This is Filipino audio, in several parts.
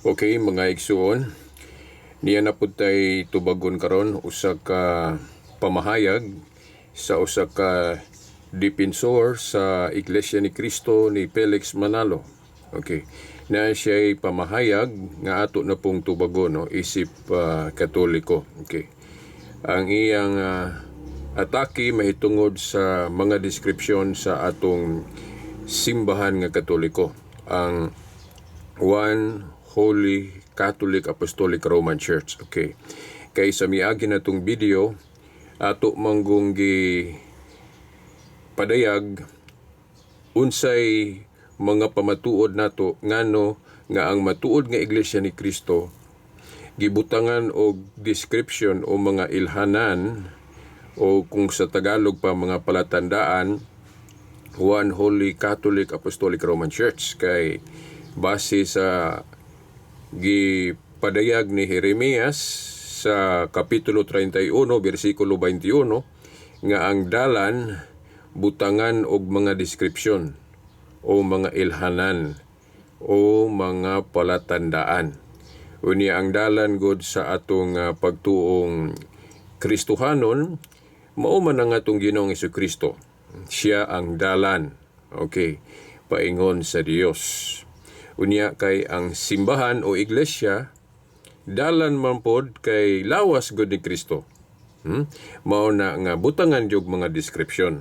Okay, mga igsuon, niya na pud tay tubagon karon usa ka pamahayag sa usa ka dipensor sa Iglesia ni Cristo ni Felix Manalo. Okay, na siya'y pamahayag nga ato na pong tubagon, no, isip Katoliko. Okay, ang iyang atake mahitungod sa mga deskripsyon sa atong simbahan nga Katoliko, ang One Holy Catholic Apostolic Roman Church. Okay. Kay sa miagi na itong video, ato manggong padayag unsay mga pamatuod nato ngano nga ang matuod nga Iglesia ni Cristo gibutangan og description o mga ilhanan o kung sa Tagalog pa mga palatandaan, One Holy Catholic Apostolic Roman Church. Kay base sa gipadayag ni Jeremias sa Kapitulo 31, versikulo 21, nga ang dalan butangan og mga deskripsyon o mga ilhanan o mga palatandaan. Unya ang dalan god sa atong pagtuong Kristohanon, mao man ang atong Ginoong Hesukristo. Siya ang dalan. Okay, paingon sa Dios. Unya kay ang simbahan o iglesia dalan man pod kay lawas gud ni Kristo. Mao na nga butangan jog mga deskripsyon.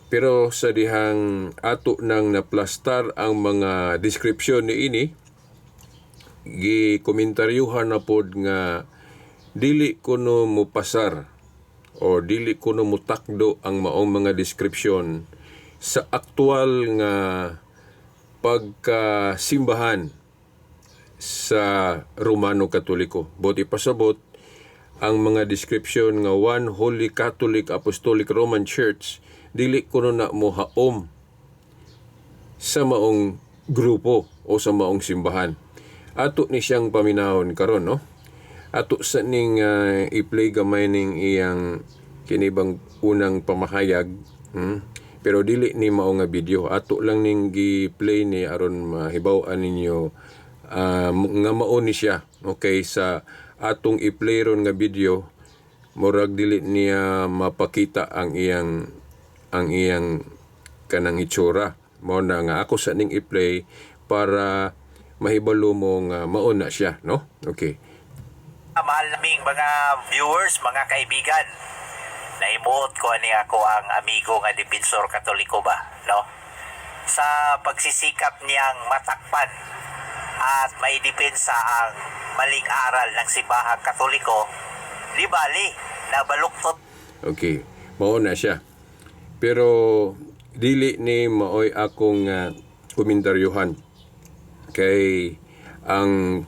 Pero sa dihang ato nang naplastar ang mga deskripsyon niini, gikomentaryohan na pod nga dili kuno mo pasar o dili kuno mo takdo ang maong mga deskripsyon sa aktual nga pagkasimbahan sa Romano Katoliko. Buti pasabot ang mga description nga One Holy Catholic Apostolic Roman Church dili kuno na mo haom sa maong grupo o sa maong simbahan. Ato ni siyang paminahon karon, no? Ato sa ning i-play gamay ning iyang kinibang unang pamahayag. Pero dili ni mao nga video. Ato lang ning gi-play ni aron mahibaw-an ninyo nga mao ni siya. Okay, sa atong i-play ron nga video, murag dili niya mapakita ang iyang kanang itsura. Mao na nga ako sa ning i-play para mahibalo mo nga mao na siya, no? Okay. Mahal naming mga viewers, mga kaibigan, naimuot ko ani ako ang amigo nga dipensor Katoliko ba, no? Sa pagsisikap niyang matakpan at maidepensa ang maling aral ng simbahang Katoliko, di bali na baluktot. Okay, mao na siya. Pero dili ni maoy akong komentaryuhan. Kay ang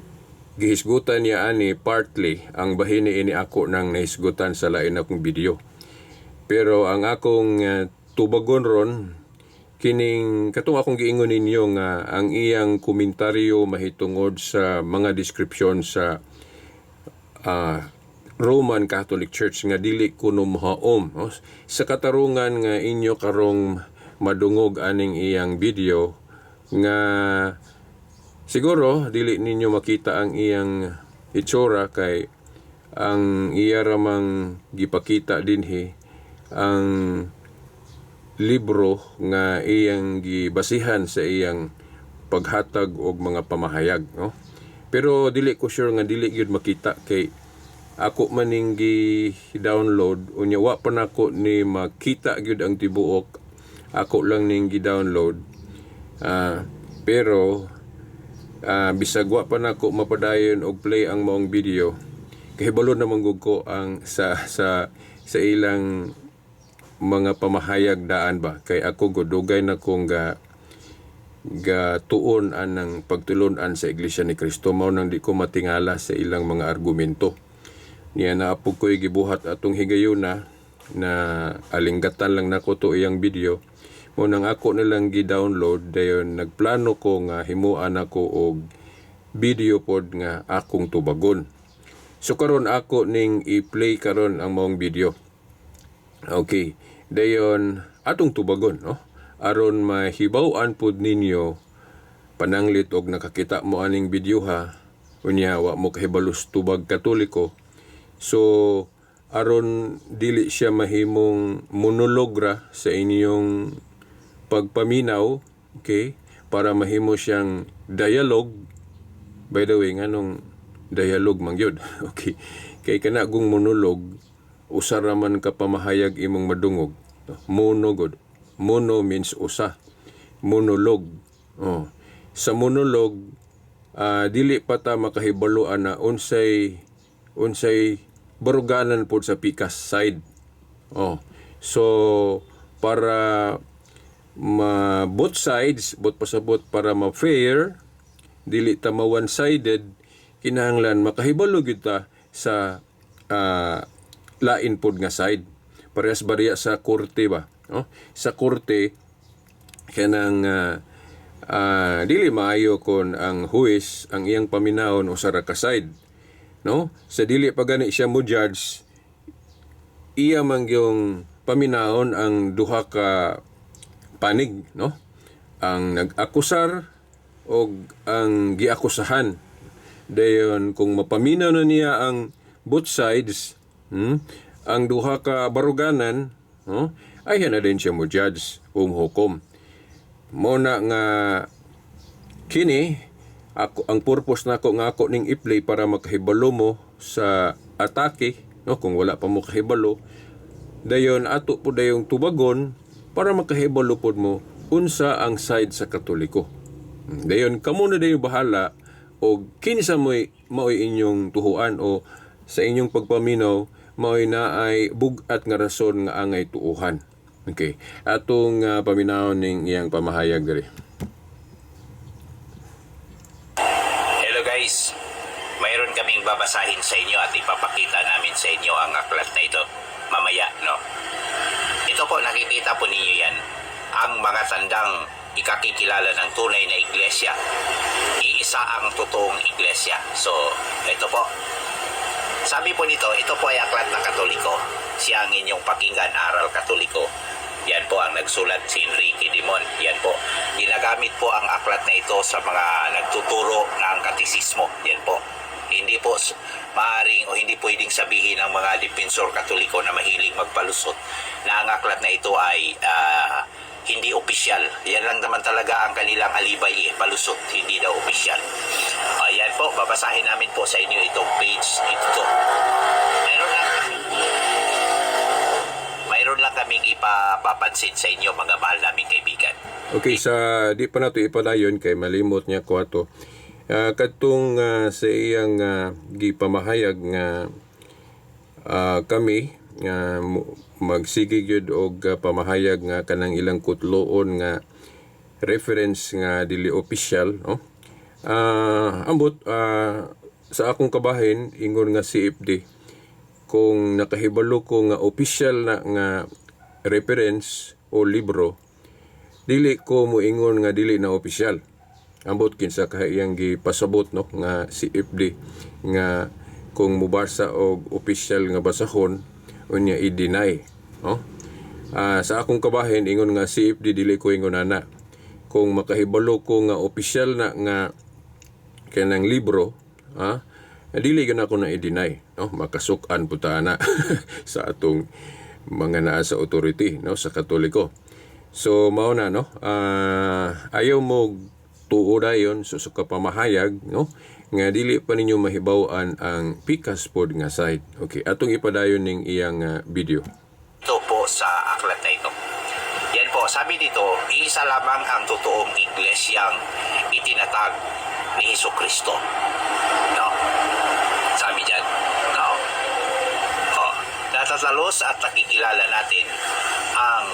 gihisgutan niya ani partly ang bahin ini ako nang nahisgutan sa lain akong video. Pero ang akong tubagon ron kining katong akong giingon ninyo nga ang iyang komentaryo mahitungod sa mga description sa Roman Catholic Church nga dili kuno mahaom, no? Sa katarungan nga inyo karong madungog aning iyang video nga siguro dili ninyo makita ang iyang itsura kay ang iya ramang gipakita dinhi ang libro nga iyang gibasihan sa iyang paghatag og mga pamahayag, no? Pero dili ko sure nga dili gyud makita kay ako maning gi-download unya wa pa nako ni makita gyud ang tibuok. Ako lang ning gi-download. Pero bisag wa pa nako mapadayon og play ang maong video, kahibalo na manggug ko ang sa ilang mga pamahayag daan ba, kay ako godugay na kong tuon anang pagtulon-an sa Iglesia ni Cristo. Mao nang di ko matingala sa ilang mga argumento niya na apog ko'y gibuhat atong higayuna na alinggatan lang nako to iyang video. Mo nang ako na lang gi-download dayon nagplano ko nga himuan ako og video pod nga akong tubagon. So karon ako ning i-play karon ang maong video. Okay, dayon atong tubagon, no? Aron mahibaw-an pod ninyo pananglit og nakakita mo aning video ha unya wa mo kahibalos tubag Katoliko. So aron dili siya mahimong monologra sa inyong pagpaminaw, okay, para mahimo siyang dialogue. By the way, nganong dialogue man gyud? Okay, kay kana kung monolog usa ra man ka pamahayag imong madungog. Mono god. Mono means usa. Monolog. Oh. Sa monolog, dili pa ta makahibaluan na unsay baruganan po sa pikas side. Oh. So para both sides, both pasabot para ma-fair, dili ta ma one-sided, kinahanglan makahibalo gyud ta sa lain pod nga side. Parehas bariya sa korte ba? Oh? Sa korte kanang dili maayo kon ang huwes ang iyang paminawon usa ra ka side, no? Sa dili pa gani siya mo judge, iya man gyung paminawon ang duha ka panig, no? Ang nag-akusar o ang giakusahan. Dayon kung mapaminaw na niya ang both sides, ang duha ka baruganan, no? Ay na din siya mo judge hukom. Mo na nga kini ako ang purpose nako nga ako ning i-play para makahibalo mo sa atake, no? Kung wala pa mo kahibalo, dayon ato po dayong tubagon para makahibalo pod mo unsa ang side sa Katoliko. Dayon kamo na dayon bahala o kinsa mo'y inyong tuhuan o sa inyong pagpaminaw mao'y naay bugat nga rason nga angay tuuhan. Okay. Atong paminawon ning iyang pamahayag diri. Hello guys. Mayroon kaming babasahin sa inyo at ipapakita namin sa inyo ang aklat na ito. Mamaya, no? Ito po, nakikita po ninyo yan. Ang mga tandang ikakikilala ng tunay na iglesia. Iisa ang totoong iglesia. So, ito po. Sabi po nito, ito po ay aklat na Katoliko. Siya ang inyong pakinggan, aral Katoliko. Yan po ang nagsulat si Enrique Dimon. Yan po. Ginagamit po ang aklat na ito sa mga nagtuturo ng katisismo. Yan po. Hindi po maaring o hindi pwedeng sabihin ng mga dipensor Katoliko na mahilig magpalusot na ang aklat na ito ay hindi opisyal. Yan lang naman talaga ang kanilang alibay, palusot, hindi daw opisyal. Yan po, babasahin namin po sa inyo itong page ito. Mayroon lang kaming ipapapansin sa inyo, mga mahal naming kaibigan. Okay, sa di pa nato ipadayon kay malimot niya ko ato. Katong sa iyang gipamahayag nga kami nga magsige gyud og pamahayag nga kanang ilang kutloon nga reference nga dili official, no? Ambot sa akong kabahin ingon nga CFD, kung nakahibalo ko nga official na nga reference o libro, dili ko moingon nga dili na official. Ambot kinsa kahayang gipasabot, no, nga CFD nga kung mubasa og official nga basahon unya i-deny, no? Sa akong kabahin ingon nga CFD, dili ko ingon ana. Kung makahibalo ko nga official na nga kanang libro, dili gyud ako na i-deny, no? Makasuk-an puta na sa atong mga naa sa authority, no, sa Katoliko. So mao na, no, ayaw mo tuodayon so sa kapamahayag, no, nga dili pa ninyo mahibaw-an ang pikas pod nga side. Okay, atong ipadayon ning iyang video. Ito po sa aklat na ito. Yan po, sabi dito, isa lamang ang totoong iglesyang itinatag ni Hesukristo. No? Sabi dyan, no? Natatalos at nakikilala natin ang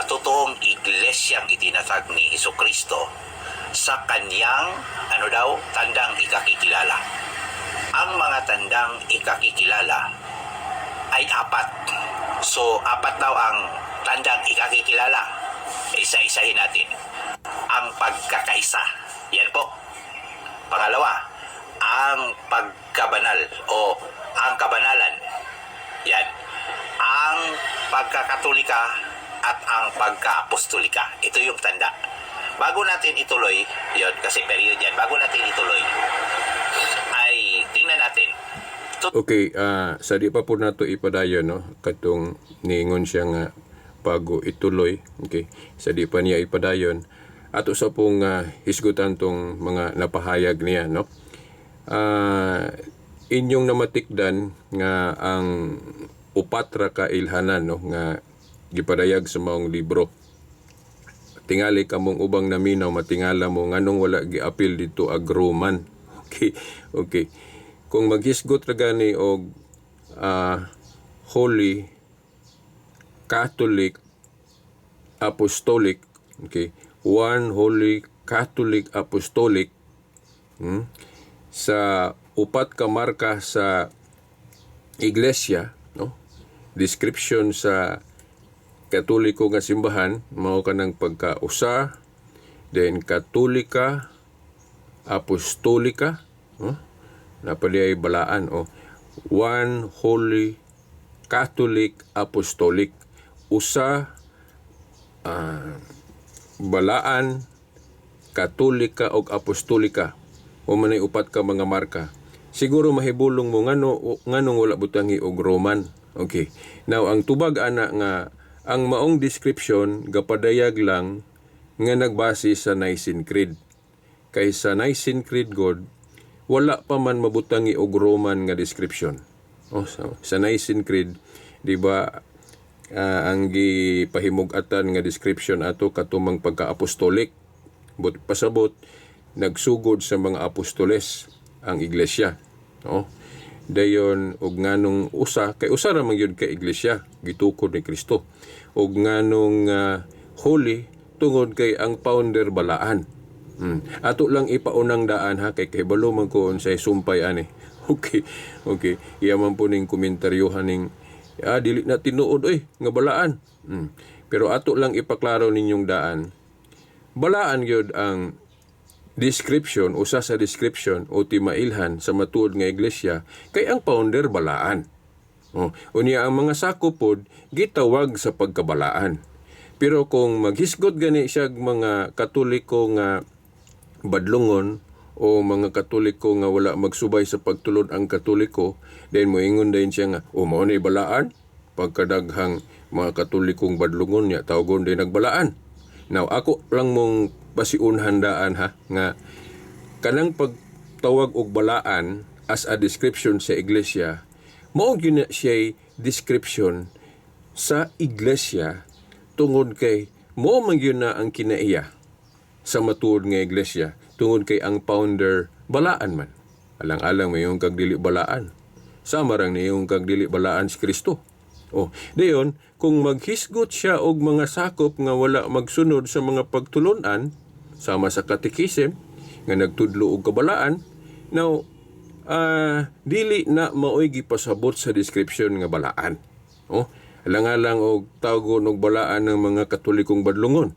totoong iglesyang itinatag ni Hesukristo sa kanyang, tandang ikakikilala. Ang mga tandang ikakikilala ay 4. So, 4 daw ang tandang ikakikilala. Isa-isahin natin. Ang pagkakaisa. Yan po. Pangalawa, ang pagkabanal o ang kabanalan. Yan. Ang pagkakatolika at ang pagkaapostolika. Ito yung tanda. Bago natin ituloy, yun, kasi period yan, bago natin ituloy, Okay, sa di pa po nato ipadayon, no, katong niingon siya nga bago ituloy, okay, sa di pa niya ipadayon, ato sa pong hisgutan tong mga napahayag niya, no. Inyong namatikdan nga ang upat ra ka ilhanan, no, nga gipadayag sa maong libro. Tingali kamong ubang naminaw, matingala mo nganong wala giapil dito agroman. Okay, okay. Kung maghisgot ra gani og Holy Catholic Apostolic, okay, one Holy Catholic Apostolic, sa upat ka marka sa iglesia, no, description sa Katoliko nga simbahan, mao kanang pagkausa, then Katolika, Apostolika, no? Napaliyay balaan, one Holy Catholic Apostolic. Usa, balaan, Katolika o Apostolika. O manay upat ka mga marka. Siguro mahibulong mo nganong wala butangi og Roman. Okay. Now, ang tubag ana nga ang maong description gapadayag lang nga nagbase sa Nicene Creed. Kay sa Nicene Creed God, wala pa man mabutangi og Roman nga description. Sa Nicene Creed, di ba, ang gipahimug-atan nga description ato katumang pagka-apostolik. But pasabot, nagsugod sa mga apostoles ang iglesia. Dayon og nganong usa kay usa ra man gyud ka iglesia gitukod ni Kristo, og nganong holy tungod kay ang founder balaan. Ato lang ipaunang daan ha, kay balo man ko unsay sumpay ani. Okay, okay, iya man po ning komentaryohan ning dili na tinuod nga balaan. Pero ato lang ipaklaro ninyong daan, balaan gyud ang description, usa sa description o timailhan sa matuod nga iglesia kay ang founder balaan. Unya ang mga sakop pod gitawag sa pagkabalaan. Pero kung maghisgot gani siya mga Katoliko nga badlungon o mga Katoliko nga wala magsubay sa pagtulod ang Katoliko, then moingon din siya nga mao ni balaan, pagkadaghang mga Katolikong badlungon niya tawgon din nagbalaan. Now ako lang mong basiunhan daan ha nga kanang pagtawag og balaan as a description sa iglesia, mao gyud siya description sa iglesia tungod kay mao man gyud na ang kinaiya sa matuod nga iglesia tungod kay ang founder balaan man. Alang-alang mayong kag dili balaan. Sama rang niyong kag dili balaan si Kristo. Dayon kung maghisgot siya og mga sakop nga wala magsunod sa mga pagtulunan sama sa katekism nga nagtudlo og kabalaan, now dili na maoy gipasabot sa description nga balaan. Alang-alang og tawgon og balaan ng mga Katolikong badlungon.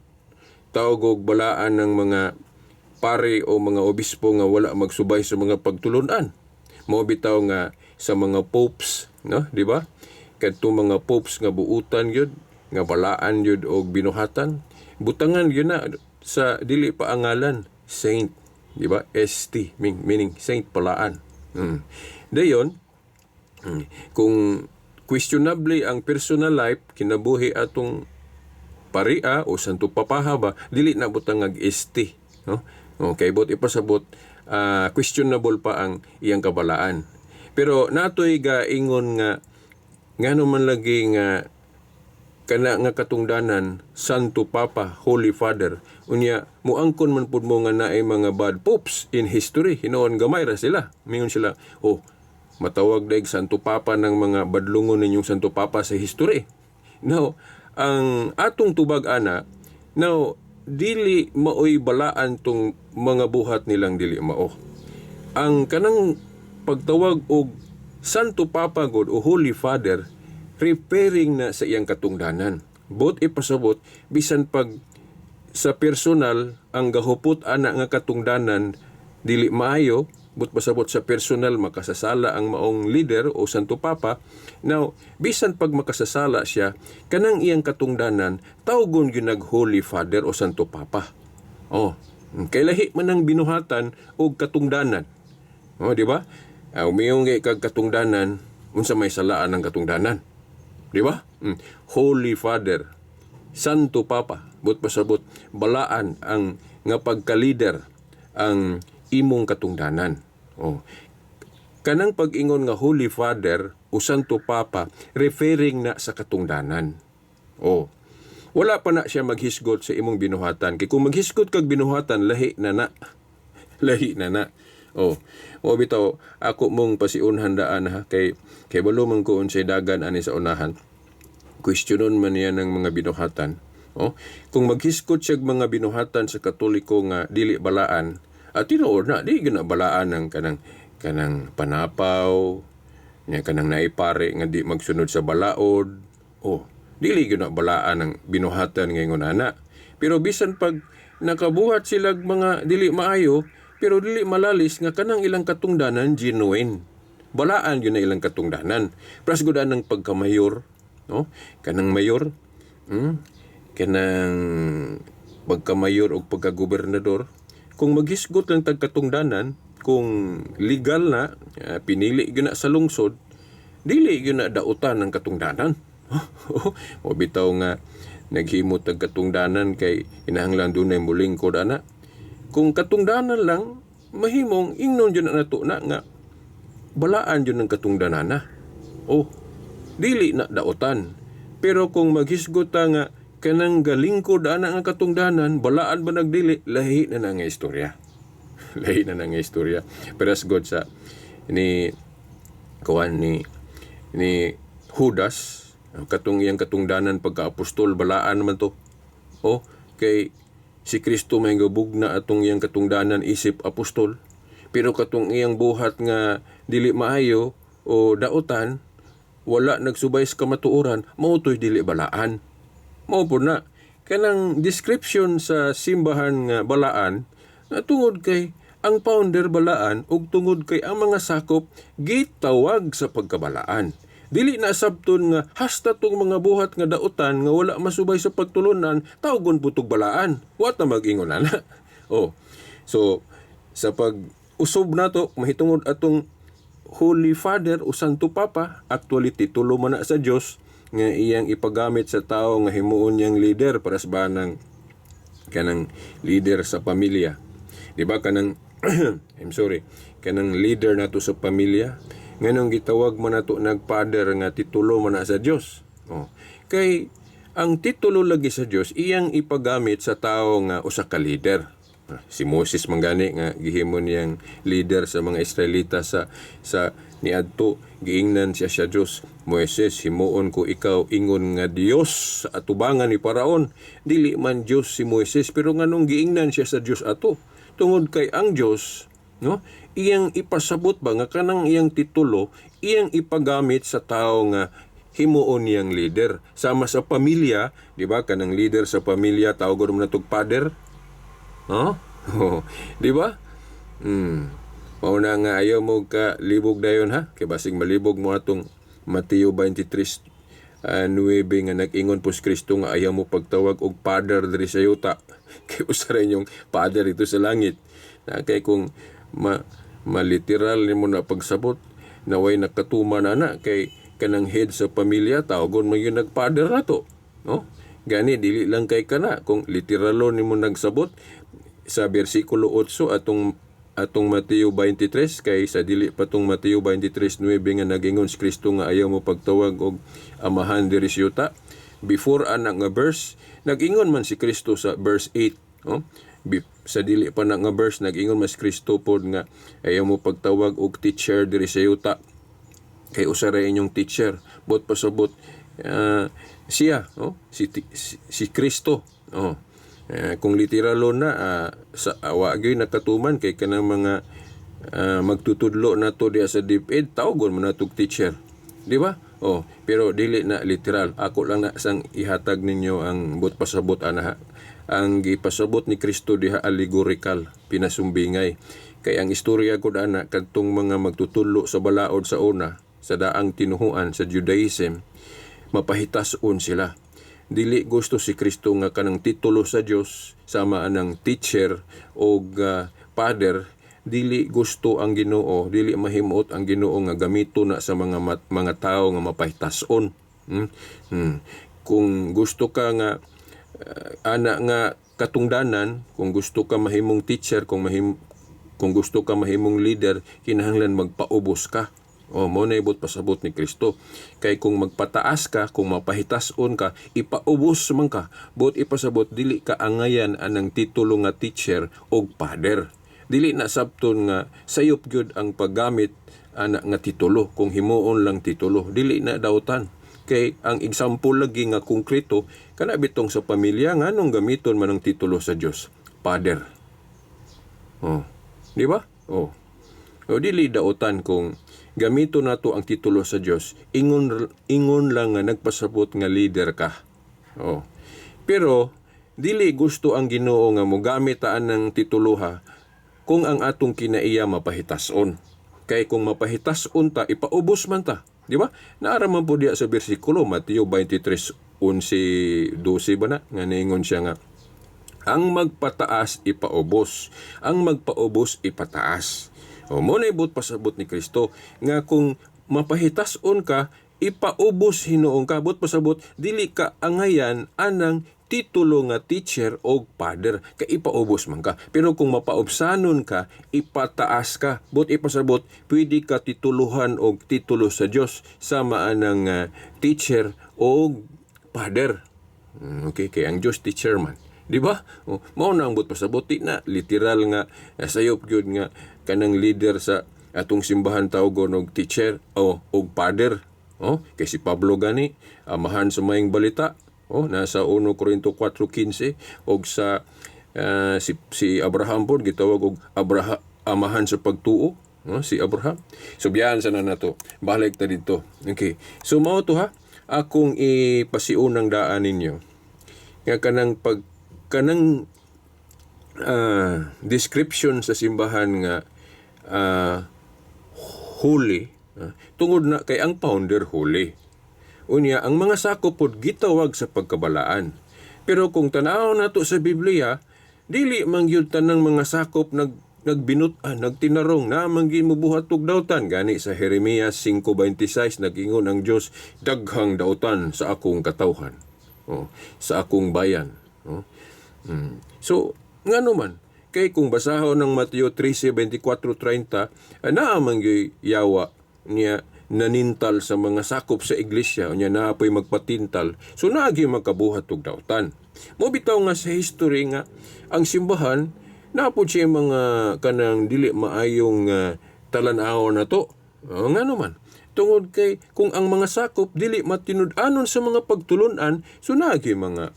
Tawag og balaan ng mga pare o mga obispo nga wala magsubay sa mga pagtulunan. Mao bitaw nga sa mga popes, no, di ba? Kadto mga popes nga buutan gyud, nga balaan gyud og binuhatan, butangan gyud na sa dili pa angalan saint, di ba? ST meaning saint balaan. Dayon kung questionable ang personal life kinabuhi atong paria o santo papaha ba, dili na butang ag ST, no? Okay, but ipasabot questionable pa ang iyang kabalaan. Pero natoy gaingon nga ngano man lagi nga kana nga katungdanan Santo Papa, Holy Father, unya muangkon man pud mo nga naay mga bad popes in history. Hinoon gamay ra sila. Mingon sila, matawag daig Santo Papa ng mga badlungon ninyong Santo Papa sa history. Now, ang atong tubag ana, now dili maoy balaan tong mga buhat nilang dili mao. Ang kanang pagtawag og Santo Papa God o Holy Father, referring na sa iyang katungdanan. Both ipasabot, bisan pag sa personal, ang gahupot ana nga katungdanan, dili maayo, but pasabot sa personal, makasasala ang maong leader o Santo Papa. Now, bisan pag makasasala siya, kanang iyang katungdanan, tawgon ginag Holy Father o Santo Papa. Kay lahi man ang binuhatan o katungdanan. Di ba? Umiyong kag katungdanan, unsa may salaan ng katungdanan. Di ba? Holy Father, Santo Papa, but pasabot, balaan ang nga pagka-leader ang imong katungdanan. Kanang pag-ingon nga Holy Father o Santo Papa, referring na sa katungdanan. Wala pa na siya maghisgot sa imong binuhatan. Kaya kung maghisgot kag binuhatan, lahi na na. Lahi na na. Bitaw, ako mong pasiunhan daan ha. Kay balo man ko unsay dagan ani sa unahan. Questionon man niya ng mga binuhatan. Kung maghisgot siya mga binuhatan sa Katoliko nga dili balaan, at tinuod na, di gina balaan ng kanang panapaw, niya kanang naipare nga di magsunod sa balaod. Dili gina balaan ng binuhatan ngayon ana. Pero bisan pag nakabuhat sila mga dili maayo, pero dili malalis nga kanang ilang katungdanan genuine. Balaan yun na ilang katungdanan. Pras gudan ng pagkamayor, kanang mayor, kanang pagkamayor o pagkagobernador, kung maghisgot lang tagkatungdanan, kung legal na, pinili yun na sa lungsod, dili yun na dautan ng katungdanan. Bitaw nga, naghimot ang katungdanan kay inahanglan doon ay muling ko na. Kung katungdanan lang, mahimong ingnon yun na nato na nga, balaan yun ng katungdanan na. Dili na dautan. Pero kung maghisgot nga, kanang galingkod ana nga katungdanan, balaan ba nagdili, lahi na nga istorya. Lahi na nga istorya. Pero as God sa ni Judas, katong iyang katungdanan pagka-apostol, balaan naman to. Kay si Kristo may gabug na atong iyang katungdanan isip apostol. Pero katong iyang buhat nga dili maayo o dautan, wala nagsubay sa kamatuoran, mautoy dili balaan. Mao po na. Kanang description sa simbahan nga balaan, na tungod kay ang founder balaan ug tungod kay ang mga sakop gitawag sa pagkabalaan. Dili na sabton nga hasta tong mga buhat nga dautan nga wala masubay sa pagtulunan, tawgon putog balaan. Wat na mag-ingon ana. So sa pag-usob nato, mahitungod atong Holy Father o Santo Papa, actually titulo man na sa Dios nga iyang ipagamit sa tao nga himuon niyang leader para sa banang kanang leader sa pamilya. Di ba kanang kanang leader nato sa pamilya, nganong gitawag man nato nagfather nga titulo man na sa Dios. Kay ang titulo lagi sa Dios iyang ipagamit sa tao nga usa ka leader. Si Moses manggani nga gihimo niyang leader sa mga Israelita sa niadto, giingnan siya sa Dios. Moises, himuon ko ikaw ingon nga Dios sa atubangan ni Paraon. Dili man Dios si Moises, pero nganong giingnan siya sa Dios ato. Tungod kay ang Dios, iyang ipasabot ba nga kanang iyang titulo, iyang ipagamit sa tao nga himuon niyang leader. Sama sa pamilya, di ba? Kanang leader sa pamilya, tawag mo na itong father. Di ba? Mauna nga ayaw mo ka libog dayon ha. Kay basig malibog mo atong Mateo 23:9 nga nag-ingon po si Kristo nga ayaw mo pagtawag og Father diri sa yuta. Kay usa rin yung Father ito sa langit. Kay kung maliteral nimo na pagsabot, naway nakatuman na kay kanang head sa pamilya, tawagon mo yung nag-father na to. Gani, dili lang kay kana. Kung literalo nimo nagsabot, sa versikulo 8 atong Mateo 23, kay sa dili patong Mateo 23:9 nga nagingon si Kristo nga ayaw mo pagtawag og amahan diri sa yuta. Before anak nga verse, nagingon man si Kristo sa verse 8. Sa dili pa na nga verse, nagingon man si Kristo pod nga ayaw mo pagtawag og teacher diri sa yuta. Kay usa ra inyong teacher. Bot pasabot siya, si Kristo. Kung literalo na sa awagyoy nakatuman kay kanang mga magtutudlo nato diya sa DepEd, tawgon man natog teacher, di ba? Pero dili na literal. Ako lang na sang ihatag ninyo ang bot pasabot ana. Ang gipasabot ni Kristo diha allegorical, pinasumbingay. Kay ang istorya ko ana kadtong mga magtutudlo sa balaod sa una, sa daang tinuhuan sa Judaism, mapahitason sila. Dili gusto si Kristo nga kanang titulo sa Dios sama anang teacher o father dili gusto ang Ginoo, dili mahimuot ang Ginoo nga gamito na sa mga tao nga mapahitason. Kung gusto ka nga ana nga katungdanan, kung gusto ka mahimong teacher, kung gusto ka mahimong leader, kinahanglan magpaubos ka. Mo na ibot pasabot ni Kristo. Kay kung magpataas ka, kung mapahitason ka, ipaubos man ka. Bot ipasabot, dili ka angayan anang titulo nga teacher o pader. Dili na sabton nga sayop gyud ang paggamit ana nga titulo. Kung himuon lang titulo, dili na dautan. Kay ang example lagi nga konkreto, kana bitong sa pamilya, nganong gamiton man ang titulo sa Dios? Pader. Di ba? O dili dautan kung gamito nato ang titulo sa Dios, ingon lang nga nagpasabot nga leader ka. Pero dili gusto ang Ginoo nga mogamit ta ng titulo kung ang atong kinaiya mapahitason. Kay kung mapahitason ta, ipaubos man ta. Di ba? Naara man po diya sa bersikulo Mateo 23:11-12 ba na? Nga naingon siya nga, ang magpataas ipaubos, ang magpaubos ipataas. Mo na ibot pasabot ni Kristo nga kung mapahitason ka, ipaubos hinuong ka. Bot pasabot, dili ka angayan anang titulo nga teacher o pader, kay ipaubos man ka. Pero kung mapaubsanon ka, ipataas ka. Bot ipasabot, pwede ka tituluhan o titulo sa Dios sama anang teacher o pader. Okay, kay ang Dios teacher man. Di ba? Mao na ang but pasabot na literal nga sayop gyud nga kanang leader sa atong simbahan tawgon og teacher o pader. Kay si Pablo gani amahan sa maayong balita. Nasa 1 Corinto 4:15 og sa si Abraham pod gitawag og amahan sa pagtuo. Si Abraham. So biyan sa nato. Balik ta dito. Okay. So mao to akong ipasiunang daan ninyo. Nga kanang description sa simbahan nga holy, tungod na kay ang founder holy. Unya, ang mga sakop pod gitawag sa pagkabalaan. Pero kung tanaw nato sa Biblia, dili man gyud tanang mga sakop nagtinarong na manggi mobuhat og dautan. Gani sa Jeremias 5:26 nagingon ang Dios, daghang dautan sa akong katawhan. Sa akong bayan. So, ngano man, kay kung basahon ng Mateo 13:24-30, naamang yawa niya nanintal sa mga sakop sa iglesia, niya naapoy magpatintal, so naagi magkabuhat og dautan. Mo bitaw nga sa history nga, ang simbahan, naapod siya mga kanang dili maayong talan-aw na to. Ngano man, tungod kay kung ang mga sakop dili matinud-anon sa mga pagtulunan, so naagi mga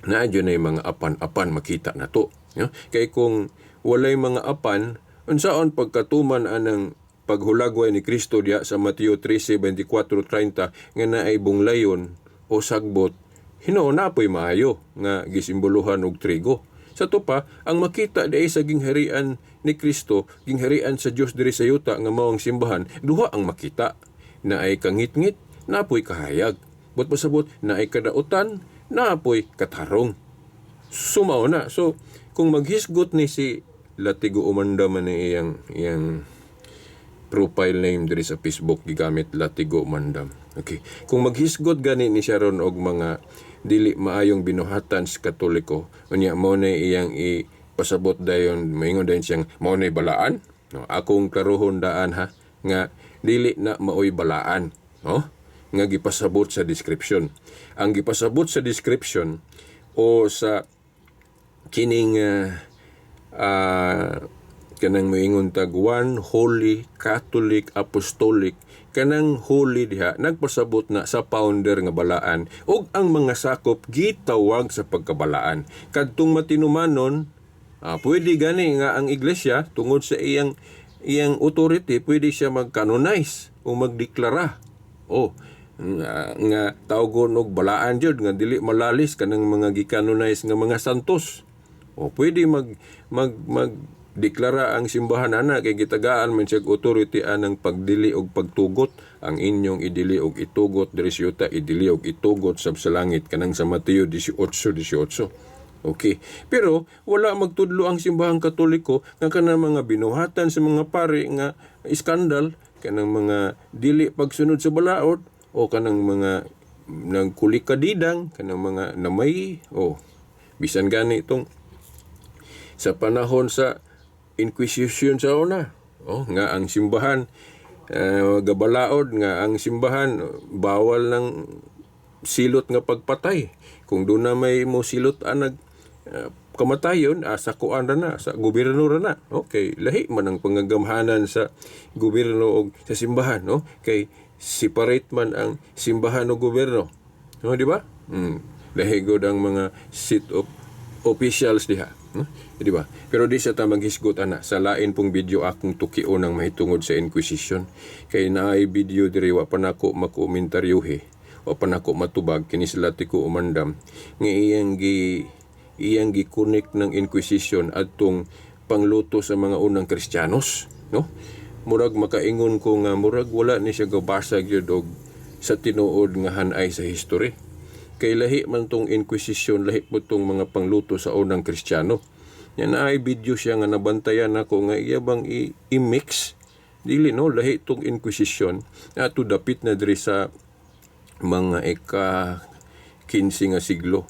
naadyo na yung mga apan-apan makita na to. Kay kung walay mga apan, unsaon pagkatuman anang paghulagway ni Kristo diya sa Mateo 13:24-30 nga naay bunglayon o sagbot, hinuon na po'y maayo nga gisimboluhan og trigo. Sa to pa, ang makita diay sa gingharian ni Kristo, gingharian sa Dios diri sa yuta nga mao ang simbahan, duha ang makita. Naay kangit-ngit, napoy kahayag. Bot pasabot, naay kadautan, napoy katarong. Sumao na. So, kung maghisgot ni si Latigo Umanda man iyang profile name diri sa Facebook, gigamit Latigo Umanda. Okay. Kung maghisgot gani ni Sharon og mga dili maayong binuhatan sa Katoliko, unya mo na iyang ipasabot dayon, maingon dayon siyang mo na balaan. Akong karuhon daan nga dili na maoy balaan. Nga gipasabot sa description. Ang gipasabot sa description o sa kining kanang moingon tag one holy Catholic Apostolic, kanang holy diha nagpasabot na sa founder nga balaan ug ang mga sakop gitawag sa pagkabalaan. Kadtong matinumanon, pwede gani nga ang iglesia tungod sa iyang authority, pwede siya mag-canonize o magdeklara. Nga tawgon og balaan jud nga dili malalis kanang mga gi-canonize nga mga santos. Pwede magdeklara ang simbahan ana kay gitagaan man siya authority anang pagdili og pagtugot. Ang inyong idili og itugot diri sa yuta, idili og itugot sa langit, kanang sa Mateo 18:18. Okay. Pero wala magtudlo ang simbahang Katoliko nga kanang mga binuhatan sa mga pari nga iskandal, kanang mga dili pagsunod sa balaod, o kanang mga nagkulikadidang, kanang mga namay, o bisan gani itong sa panahon sa Inquisition sa una, nga ang simbahan gabalaod, nga ang simbahan bawal ng silot nga pagpatay. Kung doon na may mo silot anag kamatayon, sa kuan ra na, sa gobyerno ra na. Okay, lahi man ang pangagamhanan sa gobyerno o sa simbahan, no? Kay separate man ang simbahan o gobyerno. No, di ba? Lahi gud ang mga seat of officials diha, no? Di ba? Pero di sa tamang hisgot ana, sa lain pong video akong tukion ang mahitungod sa Inquisition. Kay naay video diri wa pa nako makomentaryuhi o pa nako matubag kini sila tiko umandam nga iyang gi-connect ng Inquisition adtong pangluto sa mga unang Kristiyanos, no? Murag makaingon ko nga murag wala ni siya gabasag yun og sa tinuod nga hanay sa history. Kay lahi man tong Inquisition, lahi po tong mga pangluto sa unang Kristiyano. Yan ay video siya nga nabantayan ako nga iya bang i-mix. Dili no, lahi tong Inquisition ato dapit na diri sa mga 15 nga siglo.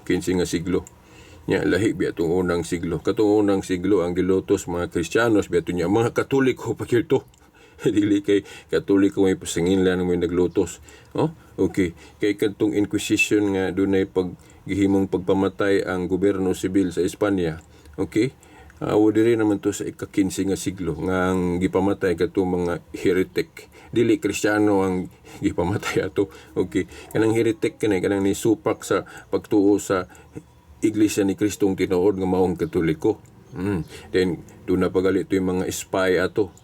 15 nga siglo. Nya lahi biya itong unang siglo. Katong unang siglo ang gilutos mga Kristiyanos, biya ito niya mga Katoliko pa to. Dili kay Katoliko may pasangin lang may naglutos. Okay. Kay katong Inquisition nga dunay paggihimong pagpamatay ang gobyerno sibil sa Espanya. Okay. Diri naman to sa ika-15 nga siglo nga ang gipamatay katong mga heretic. Dili Kristiyano ang gipamatay ato. Okay. Kanang heretic kanang ni supak sa pagtuo sa Iglesia ni Kristong tinuod nga maong Katoliko. Then doon na pagalit yung mga spy ato.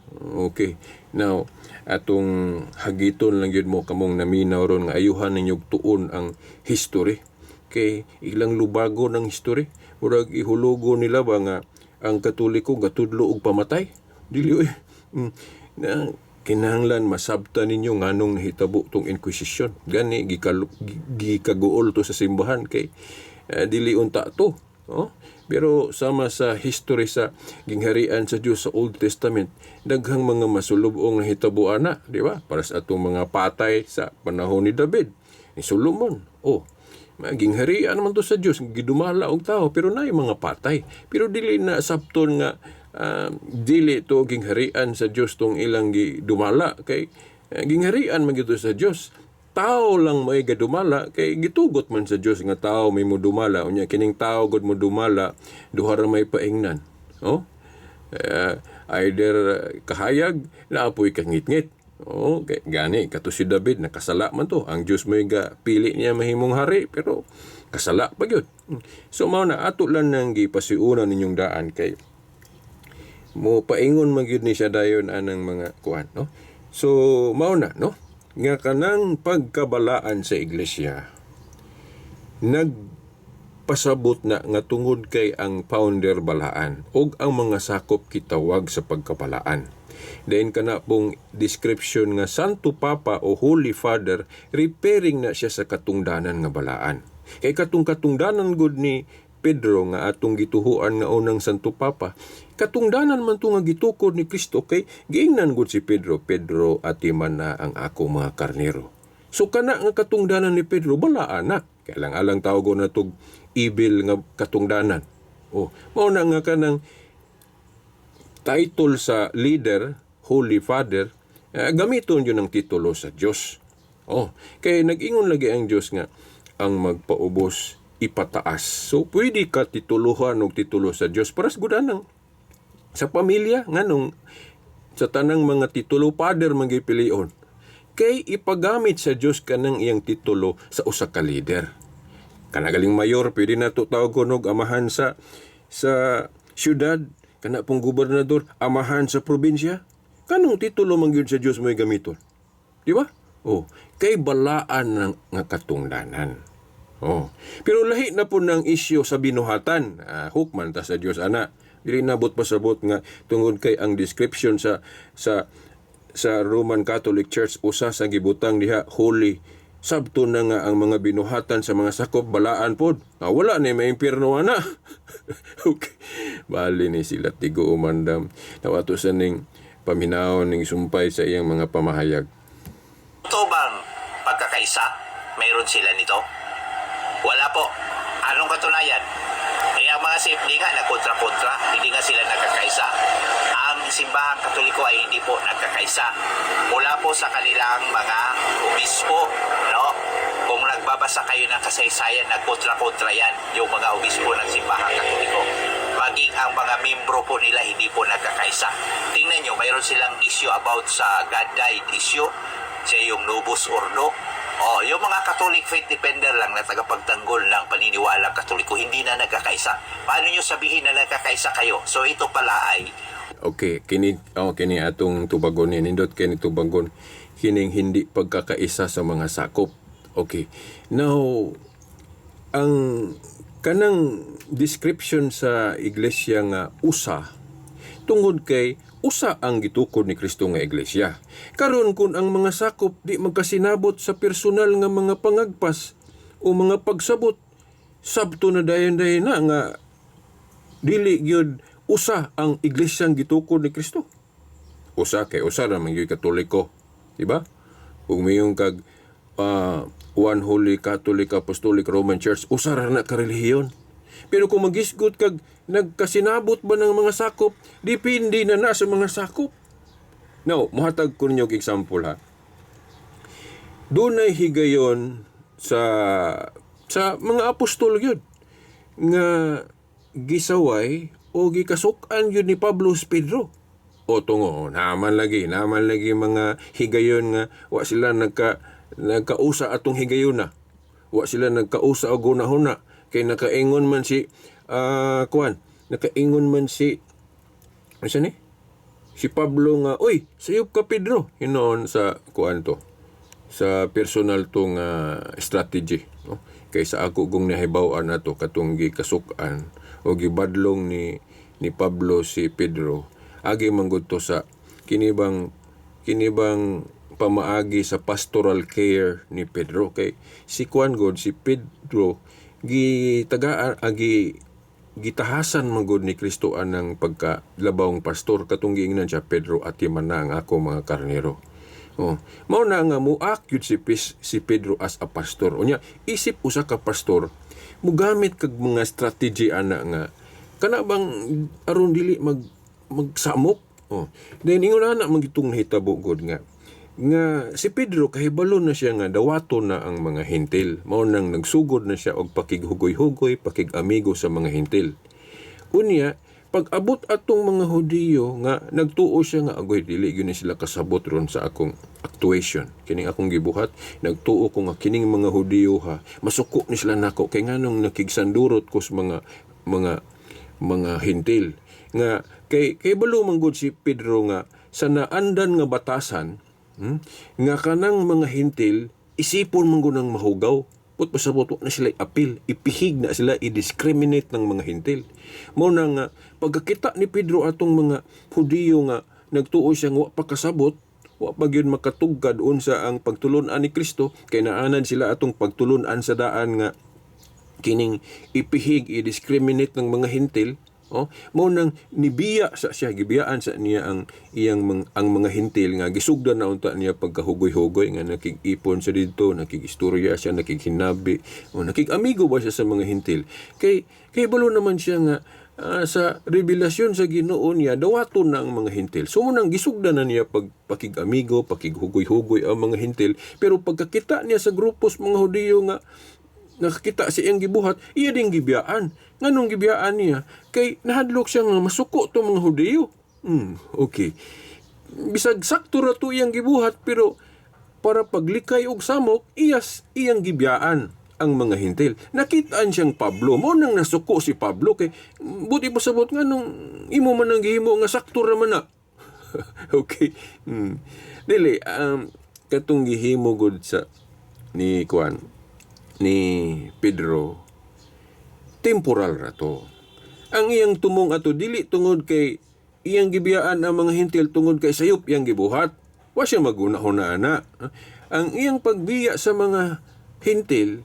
Okay. Now, atong hagiton lang yun mo kamong naminaw ron nga ayuhan ninyog tuon ang history. Kay ilang lubago ng history. Murag ihulugo nila ba nga ang Katoliko gatudlo og pamatay? Dili na kinahanglan masabta ninyo nganong nahitabo tong Inquisition. Gani gikaguol to sa simbahan kay dili unta to. Pero sama sa history sa gingharian sa Dios sa Old Testament, daghang mga masulubong na hitabuan na, di ba? Para sa atong mga patay sa panahon ni David, ni Solomon. Gingharian naman to sa Dios, gidumala og tao, pero naay mga patay. Pero dili na sabton nga dili to gingharian sa Dios tong ilang gidumala kay gingharian man gito sa Dios. Tao lang may gadumala kay gitugot man sa Dios nga tao may modumala unya kining tao gud modumala duha ra may paingnan. Either kahayag na apoy kangit-ngit. Kay gani kato si David nakasala man to. Ang Dios may pili niya mahimong hari pero kasala pa gyud. So mao na ato lang nang gipasiuna ninyong daan kay mo paingon man gyud ni siya dayon anang mga kuan, no? So mao na, no? Nga kanang pagkabalaan sa iglesia nagpasabot na nga tungod kay ang founder balaan og ang mga sakop kitawag sa pagkabalaan. Dayon kana pong description nga Santo Papa o Holy Father referring na siya sa katungdanan nga balaan. Kay katungdanan gud ni Pedro nga atong gituhuan nga unang Santo Papa, katungdanan man to nga gitukod ni Kristo kay giingnan gud si Pedro, atiman na ang ako mga karnero. So kana nga katungdanan ni Pedro balaan na. Kaya lang alang tawag na tog evil nga katungdanan. Mao na nga kanang title sa leader, Holy Father, gamiton yun ang titulo sa Diyos. Kaya nag-ingon lagi ang Diyos nga ang magpaubos ipataas. So pwede ka tituluhan og titulo sa Diyos paras gudanang sa pamilya nganong sa tanang mga titulo father magipilion kay ipagamit sa Diyos kanang iyang titulo sa usa ka leader. Kanagaling mayor pwede na to tawgon og amahan sa syudad, kana pong gobernador amahan sa probinsya. Kanong titulo man gyud sa Dios may gamiton? Di ba? Kay balaan nga katungdanan. Pero lahi na po ng isyo sa binuhatan. Hukman ta sa Dios ana. Dili nabot pasabot nga tungod kay ang description sa Roman Catholic Church usa sa gibutang diha Holy Sabto na nga ang mga binuhatan sa mga sakop balaan pod. Wala ni may impyerno ana. Okay. Bali ni sila tigo umandam. Nawato sa ning paminaw ning sumpay sa iyang mga pamahayag. Ito bang pagkakaisa? Mayroon sila nito? Wala po. Anong katunayan? Ang mga CFD nga nagkontra-kontra, hindi nga sila nagkakaisa. Ang simbahang Katoliko ay hindi po nagkakaisa. Mula po sa kanilang mga obispo, no? Kung nagbabasa kayo ng kasaysayan, nagkontra-kontra yan, yung mga obispo ng simbahang Katoliko. Maging ang mga membro po nila hindi po nagkakaisa. Tingnan nyo, mayroon silang issue about sa God died issue, siya yung Novus Ordo. Yung mga Catholic faith defender lang na tagapagtanggol ng paniniwala Katoliko, hindi na nagkakaisa. Paano nyo sabihin na nagkakaisa kayo? So ito pala ay... Okay, kini atong tubagon ni nindot kini tubagon kining hindi pagkakaisa sa mga sakop. Okay. Now, ang kanang description sa iglesia nga usa tungod kay usa ang gitukod ni Kristo nga iglesia. Karon kun ang mga sakop di magkasinabot sa personal nga mga pangagpas o mga pagsabot, sabto na dayon-dayon na nga dili gyud usa ang iglesyang gitukod ni Kristo. Usa kay usa ra man gyud Katoliko, di ba? Kung mayong kag One Holy Catholic Apostolic Roman Church, usa ra na ka relihiyon. Pero kung magisgot kag nagkasinabot ba ng mga sakop, depende na sa mga sakop. Now, muhatag ko ninyo example ha. Doon ay higayon sa mga apostol yun nga gisaway o gikasukan yun ni Pablo s Pedro. O tungo, naman lagi mga higayon nga wa sila nagkausa atong higayon na. Wa sila nagkausa og hunahuna kay nakaingon man si nakaingon man si ano ni? Si Pablo nga, "Uy, sayop ka Pedro." Hinoon sa sa personal tong strategy, no? Kaysa ako kung nahibaw-an nato katong gikasukan o gibadlong ni Pablo si Pedro, agi manggod to sa kinibang pamaagi sa pastoral care ni Pedro. Kay si si Pedro gitahasan manggod ni Kristo anang pagkalabawng pastor katong giingnan siya, Pedro at man na ang ako mga karnero. Mao na nga muak yun si Pedro as a pastor. Unya isip usa ka pastor mugamit kag mga strategy ana nga kana bang aron dili magsamok. Then ingon na magitong nahitabo gud nga si Pedro kahibalo na siya nga dawato na ang mga hentil. Mao nang nagsugod na siya og pakighugoy-hugoy, pakig-amigo sa mga hentil. Unya, pag abot atong mga Hudiyo nga nagtuo siya nga agoy dili gyud sila kasabot ron sa akong actuation. Kining akong gibuhat, nagtuo ko nga kining mga Hudiyo ha, masuko ni sila nako kay nganong nakigsandurot ko sa mga hentil. Nga kay balo man gud si Pedro nga sa naandan nga batasan, nga kanang mga hintil isipon man gunang mahugaw put pasabot na sila apil, ipihig na sila, i-discriminate ng mga hintil. Mao na nga pagkakita ni Pedro atong mga Hudiyo nga nagtuo siya nga wa pa kasabot, wa pa gyud makatugkad unsa ang pagtulon-an ni Kristo, kay naanan sila atong pagtulon-an sa daan nga kining ipihig, i-discriminate ng mga hintil. Mao nang nibiya sa siya, gibiyaan sa niya ang mga hintil nga gisugdan na unta niya pagkahugoy-hugoy nga nakig-ipon sa didto, nakig-istorya siya, nakig-hinabi, nakig-amigo ba siya sa mga hintil. Kay balo naman siya nga sa revelasyon sa Ginoo niya dawaton na ang mga hintil. So munang gisugdan na niya pakig-amigo, pakig-hugoy-hugoy ang mga hintil, pero pagkakita niya sa grupos mga Hudiyo nga nakakita sa iyang gibuhat, iya ding gibiyaan. Nganong gibiyaan niya? Kay nahadlok siya nga masuko to mga Hudiyo. Okay. Bisag sakto ra to iyang gibuhat, pero para paglikay og samok, iyang gibiyaan ang mga hintil. Nakitaan siyang Pablo. Mo nang nasuko si Pablo kay buti pasabot nganong imo man ang gihimo nga sakto ra man na. Okay. Dili katong gihimo gud sa ni Pedro, temporal ra to. Ang iyang tumong ato dili tungod kay iyang gibiyaan ang mga hintil, tungod kay sayop iyang gibuhat. Wa siya maguna-huna ana. ang iyang pagbiya sa mga hintil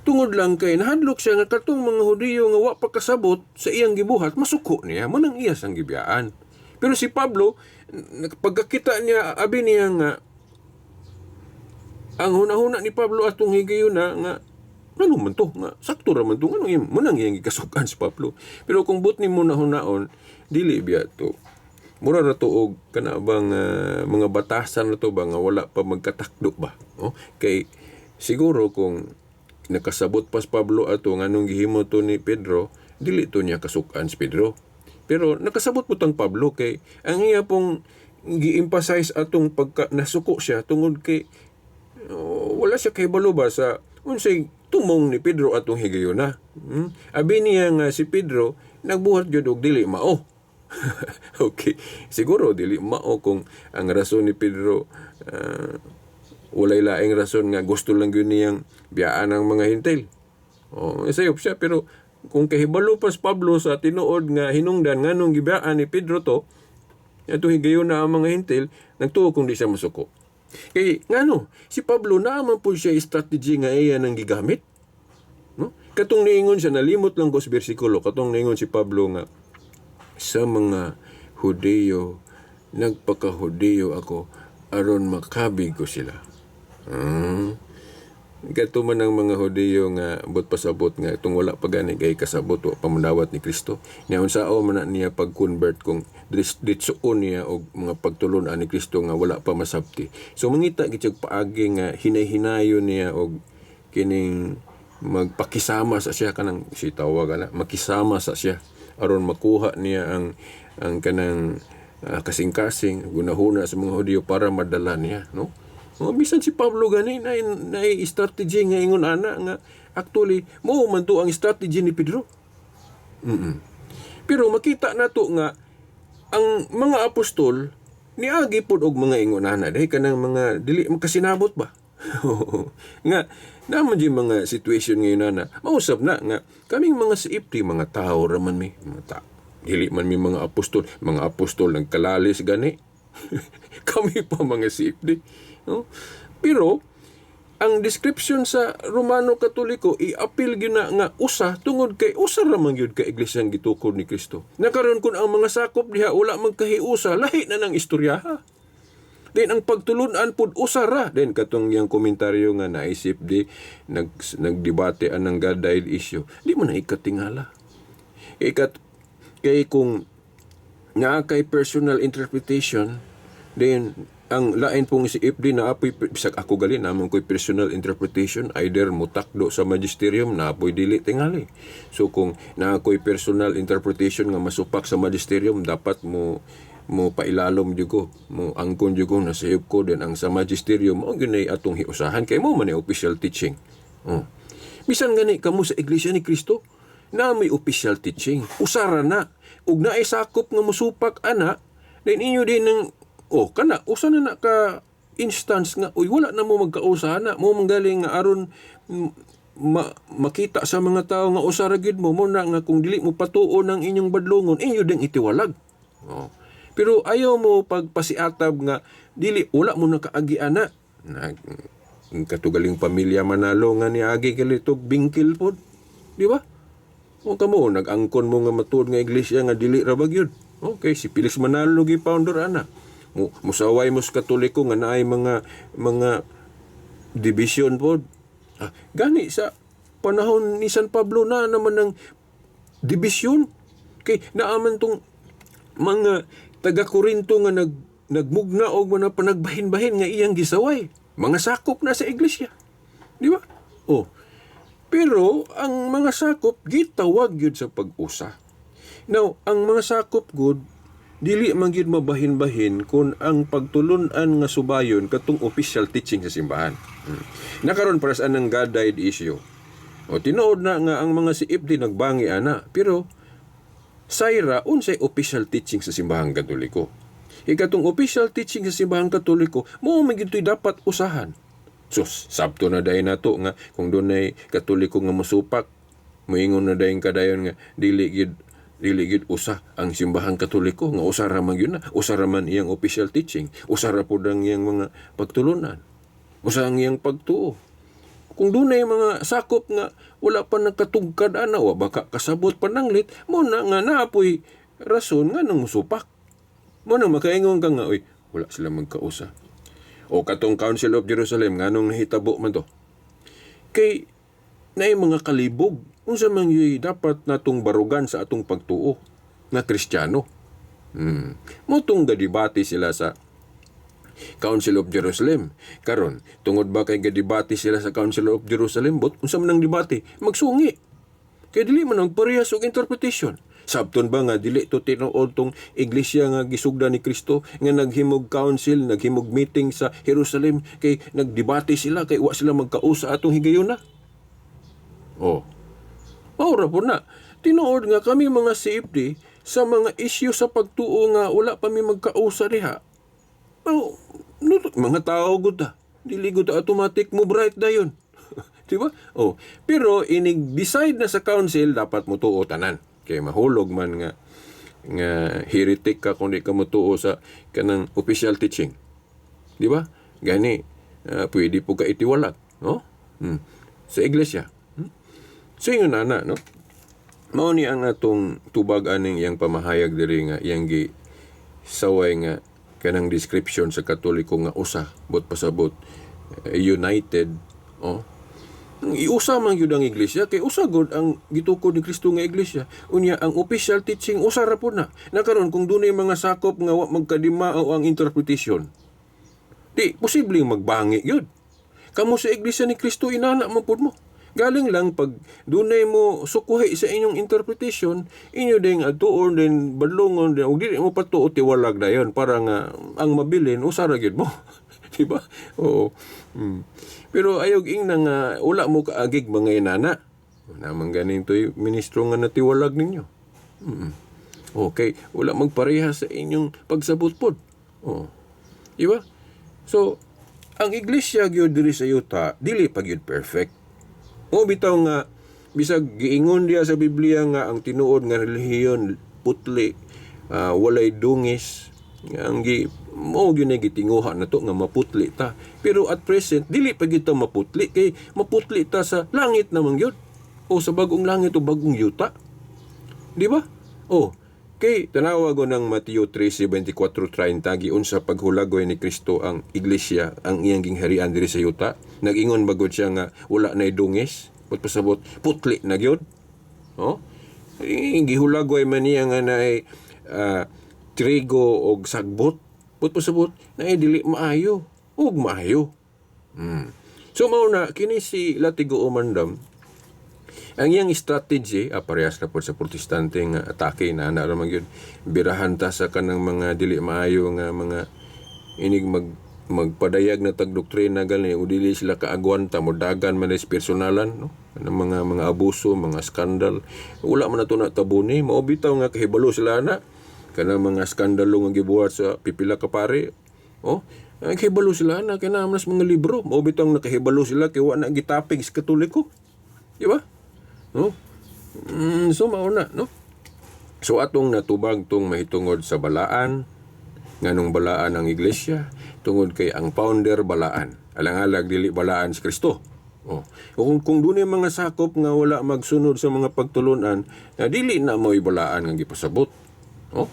tungod lang kay nahadlok siya nga katong mga Hudiyo nga wa pa kasabot sa iyang gibuhat, masuko niya mo nang iya sang gibiyaan. Pero si Pablo pagkakita niya abi niya nga ang hunahuna ni Pablo atong higayuna nga ano man to nga sakto ra man to ano mo nang iyang gikasukan si Pablo. Pero kung but ni mo na hunaon dili biya to. Mura ra to og kana bang mga batasan na to ba nga wala pa magkatakdo ba? Oh? Kay siguro kung nakasabot pas Pablo ato nganong gihimo to ni Pedro, dili to niya kasukan si Pedro. Pero nakasabot mo tang Pablo kay ang iya pong gi-emphasize atong pagka nasuko siya tungod kay wala siya kay balo ba sa unsay tumong ni Pedro atong higayuna. Abi niya nga si Pedro nagbuhat gyud og dili mao. Okay, siguro dili mao kung ang rason ni Pedro walay laing rason nga gusto lang gyud niyang biyaan ang mga hintil. Sayop siya pero kung kahibalo pas Pablo sa tinuod nga hinungdan nganong gibiyaan ni Pedro to ato higayon na ang mga hintil nagtuo kung di siya masuko. Kay ngano si Pablo naman po siya strategy nga iya nang gigamit. No? Katong niingon siya nalimot lang ko sa bersikulo katong niingon si Pablo nga sa mga Hudiyo nagpaka-Hudiyo ako aron makabig ko sila. Gato man ang mga Hudiyo nga but pasabot nga itong wala pa gani kay kasabot o pamanawat ni Kristo. Niya unsao man niya pag-convert kung ditsuon niya og mga pagtulon ni Kristo nga wala pa masabti. So mangita gid paagi nga hinay-hinayon niya og kining magpakisama sa siya kanang si tawag ana makisama sa siya aron makuha niya ang kanang kasing-kasing gunahuna sa mga Hudiyo para madala niya, no? Bisan si Pablo gani na strategy nga ingon ana nga actually mo man to ang strategy ni Pedro. Pero makita nato nga ang mga apostol niagi pod og mga ingon ana dahil kanang mga dili makasinabot ba. Nga naman di mga situation ngayon na mausap na nga kaming mga siipti mga tao raman mi dili man mi mga apostol nagkalalis gani. Kami pa mga siipti, no? Pero ang description sa Romano Katoliko i-appeal gina nga usa tungod kay usa ra man gyud ka iglesyang gitukod ni Kristo. Nakaron kun ang mga sakop diha wala magkahiusa lahi na nang istoryaha. Then ang pagtulunan pud usara then katong yang komentaryo nga naisip di nagdebate anang God-died issue. Di mo na ikatingala. Kay kung nga kay personal interpretation then ang lain pong si Ifdi na apoy bisag ako gali namon ko'y personal interpretation either mutakdo sa magisterium na apoy dili tingali. So kung na ako'y personal interpretation nga masupak sa magisterium dapat mo pailalom jud ko mo angkon jud ko nasayop ko din ang sa magisterium mo ginay atong hiusahan kay mo man ay official teaching. Bisan gani kamo sa iglesia ni Kristo na may official teaching usara na ug naay sakop nga mosupak ana then inyo din ng kana usa na ka instance nga uy wala na mo magkausa na mo manggaling nga aron makita sa mga tao nga usara gid mo na nga kung dili mo patuon ang inyong badlongon inyo ding itiwalag. Pero ayaw mo pagpasiatab nga dili wala mo nakaagi ana katugaling pamilya Manalo nga niagi kilitog bingkil pod, di ba? O kamo nagangkon mo nga matud nga iglesia nga dili ra bagyod. Okay, si Felix Manalo gi founder ana. Musaway mo sa Katoliko nga naay mga division pod. Gani sa panahon ni San Pablo na naman ng division kay naaman tong mga taga-Korinto nga nagmugna og mga panagbahin-bahin nga iyang gisaway. Mga sakop na sa iglesia. Di ba? Pero ang mga sakop gitawag gyud sa pag-usa. Now, ang mga sakop good dili man gyud mabahin-bahin kung ang pagtulunan nga subayon katong official teaching sa simbahan. Nakaron para sa anang God-died issue. Tinuod na nga ang mga siip di nagbangi ana, pero sayra unsay official teaching sa simbahang Katoliko. Ikatong official teaching sa simbahang Katoliko, mo magitoy dapat usahan. Sus, sabto na dayon nato nga kung dunay Katoliko nga mosupak, moingon na dayon kadayon nga dili gid usa ang simbahang Katoliko nga usara man gyud na, usara man iyang official teaching, usara pud ang iyang mga pagtulunan. Usa ang iyang pagtuo. Kung dunay mga sakop nga wala pa nakatugkad ana wa baka kasabot pananglit, mo na nga naapoy rason nga nang musupak. Mo na makaingon ka nga, oy, wala sila magkausa. O katong Council of Jerusalem, nganong nahitabo man to? Kay, na mga kalibog, unsa man yoy dapat natong barugan sa atong pagtuo na Kristiyano. Motong gadibati sila sa Council of Jerusalem. Karon, tungod ba kay gadibati sila sa Council of Jerusalem, bot unsa man ang debate? Magsungi. Kay dili man ang parehas og interpretation. Sabton ba nga dili to tinuod tong iglesia nga gisugda ni Kristo nga naghimog council, naghimog meeting sa Jerusalem kay nagdebate sila kay wa sila magkausa atong higayuna. Oh. Maura po na. Tinuod nga kami mga CFD sa mga isyu sa pagtuo nga wala pa mi magkausa diha. Oh, mga tao gud ta. Dili gud automatic mo bright dayon. Di ba? Oh, pero inig-decide na sa council dapat mo tuo tanan. Kay mahulog man nga heretic ka kung di ka mutuo sa kanang official teaching. Di ba? Gani, pwede po ka itiwalag. No? Sa iglesia. So yun na, no? Mao ni ang atong tubag aning iyang pamahayag diri nga iyang gi saway nga kanang description sa Katoliko nga usa bot pasabot united. Oh, iusa man gyud ang iglesia kay usa gud ang gitukod ni Kristo nga iglesia. Unya ang official teaching usa ra pud na. Nakaron kung dunay mga sakop nga wa magkadimao ang interpretation, di posibleng magbangi gyud. Kamo sa iglesia ni Kristo inana man pud mo. Galing lang pag dunay mo sukuhi sa inyong interpretation, inyo ding atuon din badlongon din ug dili mo patuo tiwalag dayon para nga ang mabilin usa ra gyud mo. Di ba? Oo. Pero ayog ing nang wala mo kaagig mga inana. Namang ganin to'y ministro nga natiwalag ninyo. Okay, wala magpareha sa inyong pagsabot pod. Oh. Di ba? So, ang iglesia gyud diri sa yuta dili pa gyud perfect. O bitaw nga bisag giingon diya sa Biblia nga ang tinuod nga relihiyon putli, walay dungis, ang mao gyud gitinguha na to nga maputli ta. Pero at present dili pa gyud ta maputli kay maputli ta sa langit namang gyud o sa bagong langit o bagong yuta. Di ba? Oh, kay tanawa ko ng Mateo 13:24-30 giun sa paghulagoy ni Kristo ang iglesia ang iyang gingharian diri sa yuta. Nag-ingon bagod siya nga wala nay dungis, pud pasabot putli na gyud. Oh, gihulagoy man niya nga nay trigo og sagbot, pud pasabot na dili maayo ug maayo. So mao na kini si Latigo Umandam ang iyang strategy parehas na po sa protestante nga atake na naramang yun birahan ta sa kanang mga dili maayo nga mga inig magpadayag na tagdoktrina gali o dili sila kaagwanta mo dagan man is personalan no ng mga abuso mga skandal wala man nato na tabuni mao bitaw nga kahibalo sila na kanang mga skandalo nga gibuhat sa pipila ka pare oh kahibalo sila na kana mas mga libro mao bitaw nakahibalo sila kay wa na gitapig sa Katoliko di ba no so mao na no so atong natubag tong mahitungod sa balaan nganong balaan ang iglesia tungod kay ang founder balaan alang-alang dili balaan si Kristo. Oh. Kung dunay mga sakop nga wala magsunod sa mga pagtulunan, na dili na mo'y balaan nga gipasabot. Oh.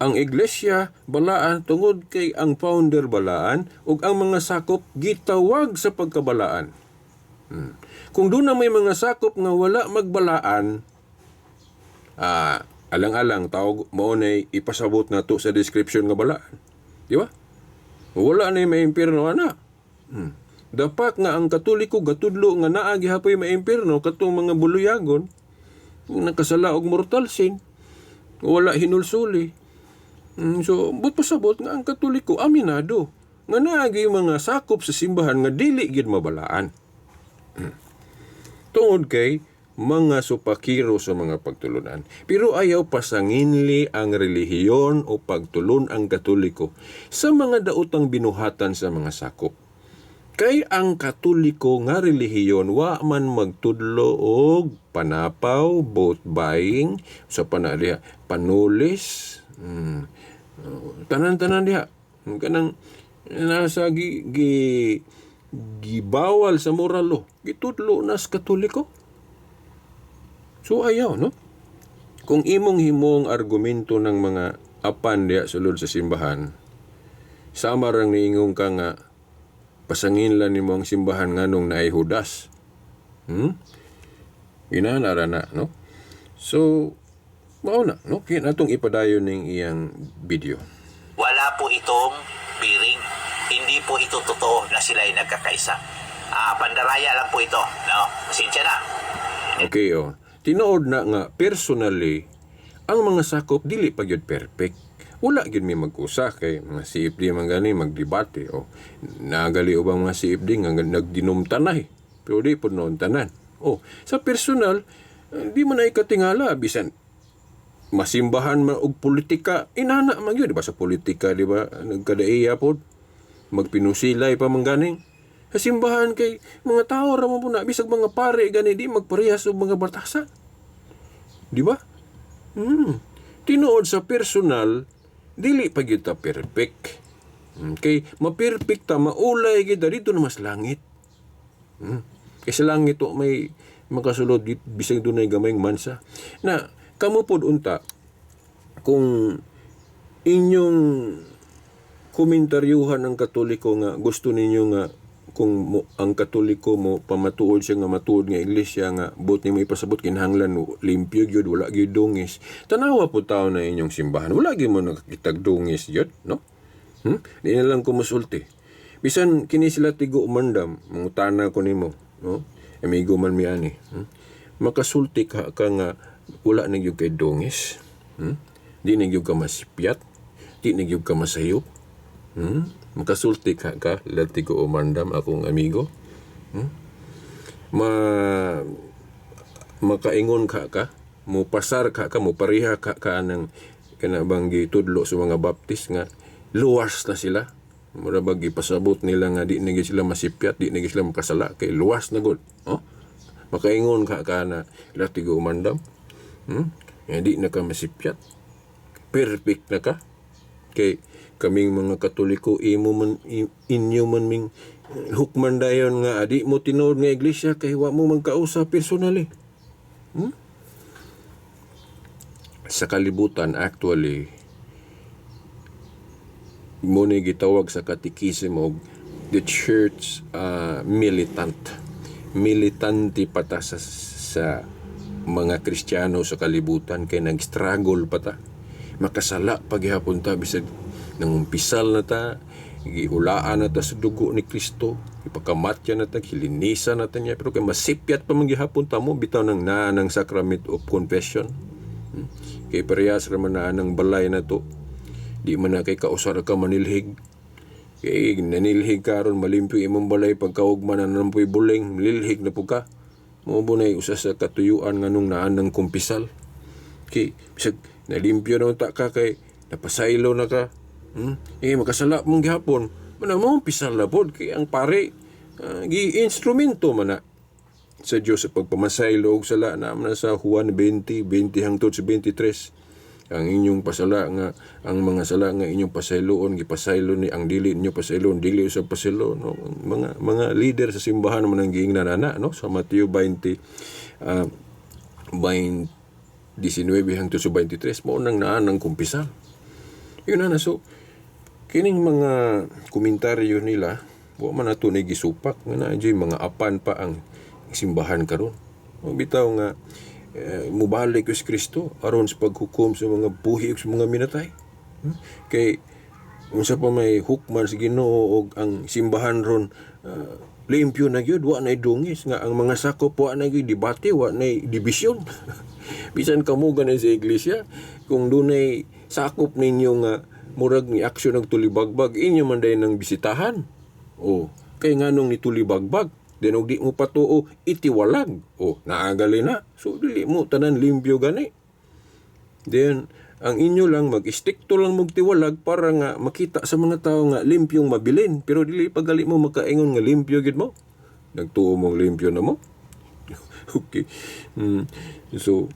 Ang iglesia balaan tungod kay ang founder balaan ug ang mga sakop gitawag sa pagkabalaan. Kung doon na may mga sakop nga wala magbalaan, alang-alang tawag mo na ipasabot na to sa description nga balaan. Di ba? Wala na yung may impyerno, ana. Dapat nga ang Katoliko gatudlo nga naa gihapoy may impyerno katong mga buluyagon kung nakasala og mortal sin wala hinulsuli. So but pasabot nga ang Katoliko aminado nga naa gyud mga sakop sa simbahan nga dili gid mabalaan. Tungod kay mga supakiro sa mga pagtulunan. Pero ayaw pasanginli ang relihiyon o pagtulon ang Katoliko sa mga daotang binuhatan sa mga sakop. Kay ang Katoliko nga relihiyon wa man magtudlo og panapaw, vote buying, sa panaliha, panulis, tanan-tanan diha. Kanang nasa gibawal sa moral law, gitudlo na sa Katoliko. So ayaw, no? Kung imong himong argumento ng mga apan diya sulod sa simbahan, sama rang niingong ka nga pasangin lang nimo ang simbahan nganong naay hudas. Ginanara na, no? So, mao na, no? Kaya natong ipadayon ning iyang video. Wala po itong biring. Hindi po ito totoo na sila ay nagkakaisa. Pandaraya lang po ito. No? Pasensya na. Okay, oh. Tinuod na nga, personally, ang mga sakop, dili pa yun perfect. Wala yun may mag-usa kay mga CFD man gani magdebate. Oh. Nagali ubang mga CFD nga nagdinom tanay. Pero di po noon tanan. Oh, sa personal, di mo na ikatingala. Bisan, masimbahan man og politika, inana man yun. Diba sa politika, di ba? Nagkadaiya po. Magpinusilay pa man ganing. Sa simbahan kay mga tao ramon po na bisag mga pare gani di magparehas og mga batasan. Di ba? Tinuod sa personal, dili pa gyud ta perfect. Kay ma-perfect ta maulay gyud dito na mas langit. Kay sa langit o may makasulod bisag dunay gamayng mansa. Na kamo pod unta kung inyong komentaryuhan ang Katoliko nga gusto ninyo nga kung ang Katoliko mo pamatuod siya nga matuod nga iglesia nga bot nimo ipasabot kinahanglan limpyo gyud wala gyud dungis. Tanawa po tawo na inyong simbahan. Wala gyud mo nakakitag dungis gyud, no? Di na lang kumusulti. Bisan kini sila tigo umandam, mangutana ko nimo, no? Amigo man mi ani. Makasulti ka nga wala na gyud kay dungis. Di na gyud ka masipyat, di na gyud ka masayop. Makasulti ka latigo umandam akong amigo. Makaingon ka, mo pasar ka, mo pariha ka ng kanabang gitudlo sa mga baptist nga luwas na sila. Mura bag ipasabot nila nga di na sila masipyat, di na sila makasala kay luwas na gud. Makaingon ka na latigo umandam. Di na ka masipyat. Perfect na ka. Kay kaming mga Katoliko inyo man ming hukman dayon nga adi mo tinuod nga iglesia kay wa mo magkausa personally. Sa kalibutan actually mo ni gitawag sa katikism og the church militante pata sa mga Kristiyano sa kalibutan kay nag-struggle pata makasala paghihapon ta bisag nangumpisal na ta, gihulaan na ta sa dugo ni Kristo, ipakamatya na ta, hilinisan na ta niya, pero kay masipyat pa manggihapon ta mo, bitaw ng naanang sacrament of confession. Kay parehas raman naanang balay na to, di man na kay kausar ka manilhig, kay nanilhig karon malimpyo imong balay, pagkaugman na nampoy buling, nilhig na po ka, mabunay usa sa katuyuan nga nung naanang kumpisal. Kay, bisag, nalimpyo na ta ka kay, napasaylo na ka, makasala mong gihapon. Mana mo pisal na pod kay ang pare gi-instrumento man na sa Dios sa pagpamasaylo og sala na sa Juan 20 hangtod sa 23. Ang inyong pasala nga ang mga sala nga inyong pasayloon gipasaylo ni ang dili ninyo pasayloon dili sa pasaylo no mga leader sa simbahan man ang giingnan ana no sa Mateo 20 19 hangtod sa 23 mo nang naan ang kumpisal. Yun na so kining mga komentaryo nila, wa man nato ni gisupak nga naadjay mga apan pa ang simbahan karon. Bitaw nga mubalik si Kristo aron sa paghukom sa mga buhi ug sa mga minatay. Kay unsa pa may hukman sa Ginoo og ang simbahan ron limpyo na gyud wa nay dungis nga ang mga sakop wa nay debate wa nay dibisyon. Bisan kamo ganan sa iglesia kung dunay sakop ninyo nga murag ni aksyon ng tulibagbag inyo man day nang bisitahan. Kay nganong ni tulibagbag den og di mo patuo itiwalag. Naagali na. So dili mo tanan limpyo gani. Then ang inyo lang mag-istikto lang magtiwalag para nga makita sa mga tao nga limpyong mabilin pero dili pagali mo makaingon nga limpyo gid mo. Nagtuo mong limpyo na mo. Okay. So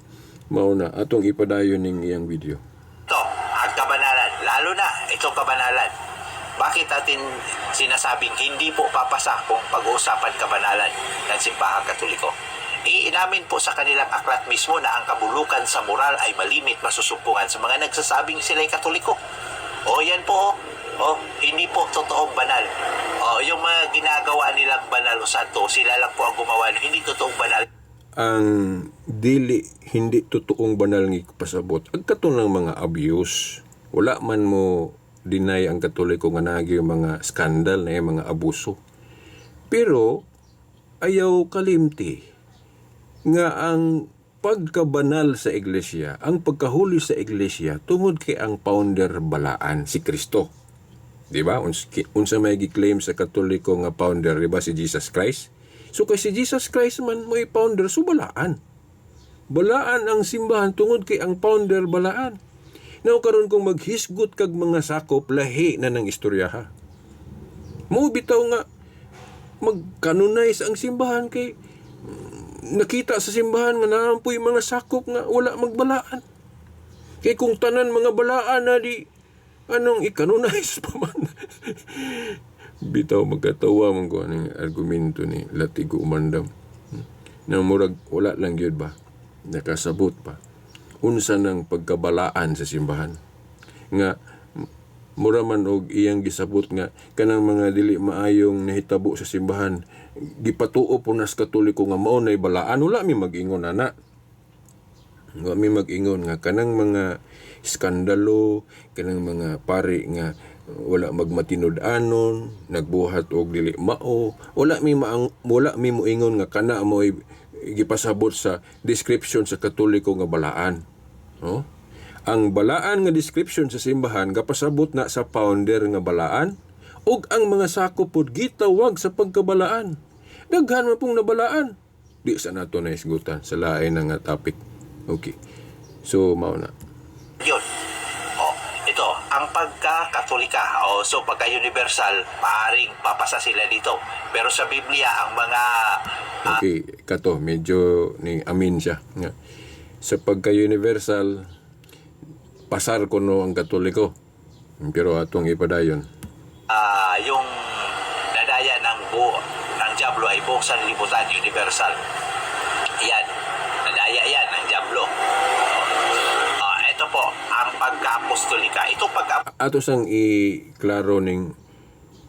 mao na atong ipadayon ning iyang video. Ito, ang kabanalan, lalo na itong kabanalan. Bakit natin sinasabing hindi po papasa kung pag-uusapan kabanalan ng Simbahang Katoliko? Iinamin po sa kanilang aklat mismo na ang kabulukan sa moral ay malimit masusumpungan sa mga nagsasabing sila'y Katoliko. O yan po, hindi po totoong banal. Yung mga ginagawa nilang banal o santo, sila lang po ang gumawa ng hindi totoong banal. Ang hindi totoong banal ng pasabot, agkaton ng mga abuse. Wala man mo deny ang Katoliko nga nagi yung mga skandal na yung mga abuso. Pero, ayaw kalimti nga ang pagkabanal sa iglesia, ang pagkahuli sa iglesia, tungod kay ang founder balaan, si Kristo. Diba? Unsa may gi-claim sa Katoliko nga founder, diba? Si Jesus Christ. So, kay si Jesus Christ man may founder, so balaan. Balaan ang simbahan tungod kay ang founder balaan. Now, karon kung maghisgot kag mga sakop, lahi na ng istorya ha. Mo bitaw nga, mag-canonize ang simbahan kay nakita sa simbahan nga naampoy mga sakop nga wala magbalaan. Kay kung tanan mga balaan na di, anong i-canonize pa man. Bitaw magkatawa man ko anong argumento ni Latigo Umandam. Na murag wala lang yun ba? Nakasabot pa. Unsa ng pagkabalaan sa simbahan. Nga, mura man og iyang gisabot nga, kanang mga dili maayong nahitabo sa simbahan, gipatuo po nas Katoliko nga mao nay balaan, wala mi mag-ingon ana. Wala mi mag-ingon nga kanang mga iskandalo, kanang mga pari nga wala magmatinud-anon, nagbuhat og dili mao, wala mi moingon nga kana mo'y gipasabot sa description sa Katoliko nga balaan. Ang balaan nga description sa simbahan gapasabot na sa founder nga balaan ug ang mga sakop pod gitawag sa pagkabalaan. Daghan man pong nabalaan. Di sa nato na isgutan sa lain nga topic. Okay. So mao na. Yun. Ito, ang pagka-Katolika, so pagka-universal, maaaring papasa sila dito. Pero sa Biblia, ang mga... Okay, kato, medyo ni amin siya. Nga. Sa pagka-universal, pasar ko no ang Katoliko. Pero atong ipadayon. Yung nadaya ng Diablo ay buong sanlibutan, universal. Yan. Nadaya yan ng Diablo. Ito po, ang pagka-apostolika. Ito Ato sang i-klaro ning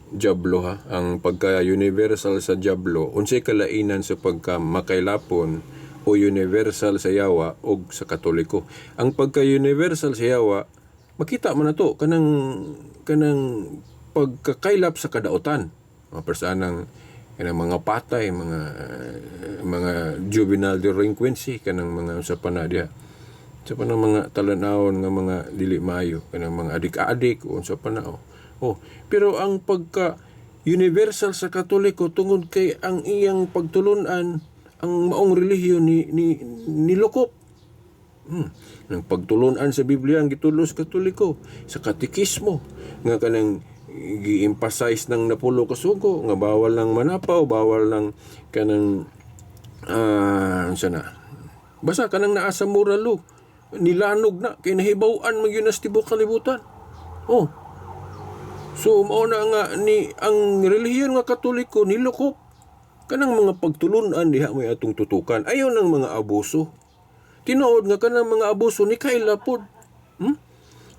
Diablo ha. Ang pagka-universal sa Diablo, unsay kalainan sa pagka-makaylapon o universal sa yawa o sa Katoliko. Ang pagka-universal sa yawa, makita man na to, kanang pagkakaylap sa kadautan. Persanang kanang mga patay, mga juvenile delinquency, kanang mga sa panadya. Sa panang mga talanawon nga mga dili maayo, kanang mga adik-adik o sa panao. Pero ang pagka-universal sa Katoliko tungod kay ang iyang pagtulunan ang maong relihiyon ni Lokop. Ang pagtulunan sa Biblia ang gitulos Katoliko sa katekismo nga kanang gi-emphasize ng Napulo Kasugo nga bawal lang manapaw, bawal lang kanang basta kanang naa sa moral law, nilanog na kay nahibaw-an magyud nas tibuok kalibutan. So mao na nga ni ang relihiyon nga Katoliko nilukop kanang mga pagtulunan diha may atong tutukan. Ayaw ng mga abuso. Tinuod nga kanang mga abuso ni kailapod.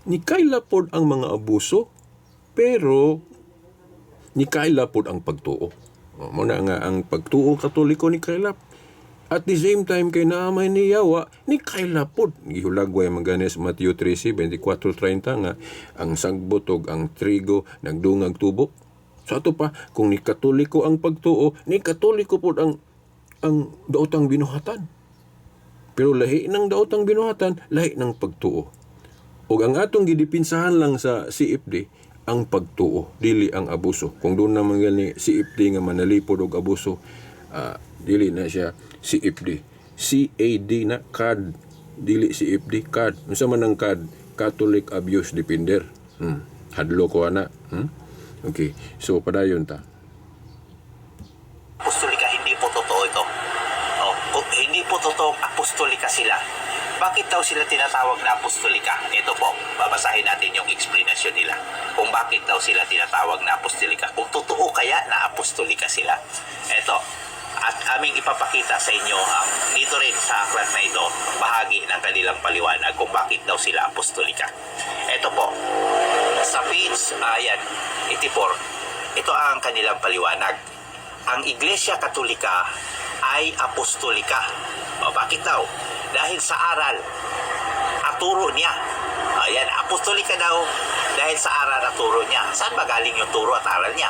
Ni kailapod ang mga abuso, pero ni kailapod ang pagtuo. Mao na nga ang pagtuo Katoliko ni kailap. At the same time kay naamay ni yawa ni kailapod. Gihulagway maganes Matthew 13:24-30 nga ang sagbot ug ang trigo nagdungag tubo. So ato pa, kung ni Katoliko ang pagtuo, ni Katoliko po ang daotang binuhatan. Pero lahi ng daotang binuhatan, lahi ng pagtuo. O ang atong gidipinsahan lang sa CFD, ang pagtuo, dili ang abuso. Kung doon naman gani CFD nga manalipod og abuso, dili na siya CFD. CAD na, CAD. Dili CFD, CAD. Unsa man ang CAD? Catholic Abuse Defender. Hadlo ko ana. Okay, so padayon ta. Apostolika, hindi po totoo ito. Hindi po totoo apostolika sila. Bakit daw sila tinatawag na apostolika? Ito po, babasahin natin yung explanation nila kung bakit daw sila tinatawag na apostolika? Kung totoo kaya na apostolika sila? Eto, at aming ipapakita sa inyo ang dito rin sa aklat na ito, bahagi ng kanilang paliwanag kung bakit daw sila apostolika. Ito po, sa page 84, ito ang kanilang paliwanag. Ang Iglesia Katolika ay apostolika. O, bakit daw? Dahil sa aral at turo niya. Ayan, apostolika daw dahil sa aral at turo niya. Saan ba galing yung turo at aral niya?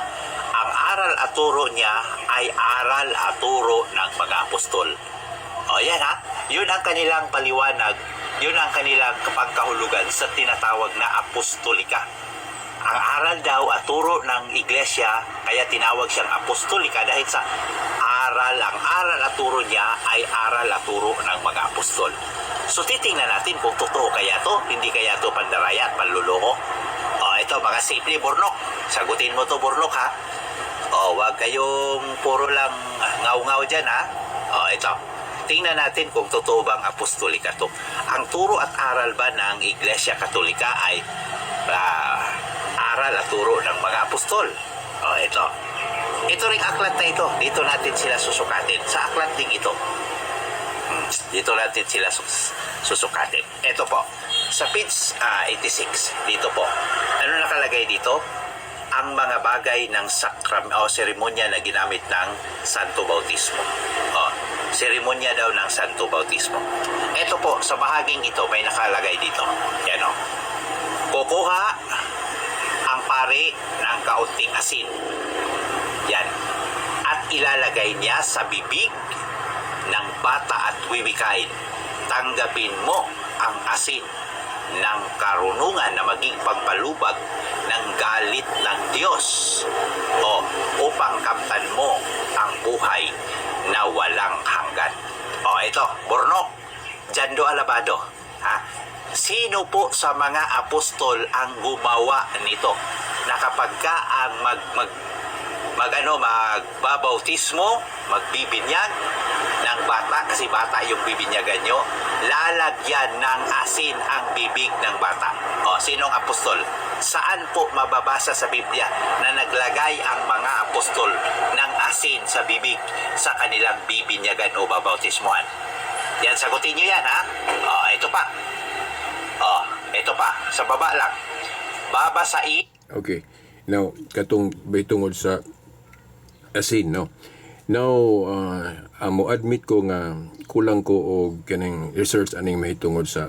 Ang aral at turo niya ay aral at turo ng mga apostol. O yan ha, yun ang kanilang paliwanag, yun ang kanilang pagkahulugan sa tinatawag na apostolika. Ang aral daw at turo ng iglesia, kaya tinawag siyang apostolika dahil sa aral, ang aral at turo niya ay aral at turo ng mga apostol. So titingnan natin kung totoo kaya to, hindi kaya to pandaraya at panluloko. O ito mga simple burnok, sagutin mo to burnok ha. O wag kayong puro lang ngaw-ngaw dyan ha. O ito, tingnan natin kung totoo bang apostolika to. Ang turo at aral ba ng Iglesia Katolika ay aral at turo ng mga apostol? O ito. Ito ring aklat na ito. Dito natin sila susukatin. Sa aklat ding ito. Dito natin sila susukatin. Ito po. Sa page 86. Dito po. Ano nakalagay dito? Ang mga bagay ng seremonya na ginamit ng Santo Bautismo. Seremonya daw ng Santo Bautismo. Ito po, sa bahaging ito, may nakalagay dito. Yan o. Kukuha ang pare ng kaunting asin. Yan. At ilalagay niya sa bibig ng bata at wiwikain. Tanggapin mo ang asin ng karunungan na maging pagpalubag ng galit ng Diyos upang kamtan mo ang buhay na walang hanggan. Ito, burnok, Jando Alabado. Sino po sa mga apostol ang gumawa nito? Na kapag ka ang magbabautismo, magbibinyag ng bata, kasi bata yung bibinyagan nyo, lalagyan ng asin ang bibig ng bata. Sinong apostol? Saan po mababasa sa Biblia na naglagay ang mga apostol ng asin sa bibig sa kanilang bibinyagan o babautismuhan? Yan, sagutin nyo yan ha. Ito pa. Ito pa. Sa baba lang. Babasain. Okay. Now, katong tungod sa asin, no? Now, mo admit ko nga kulang ko og kaning research aning mahitungod sa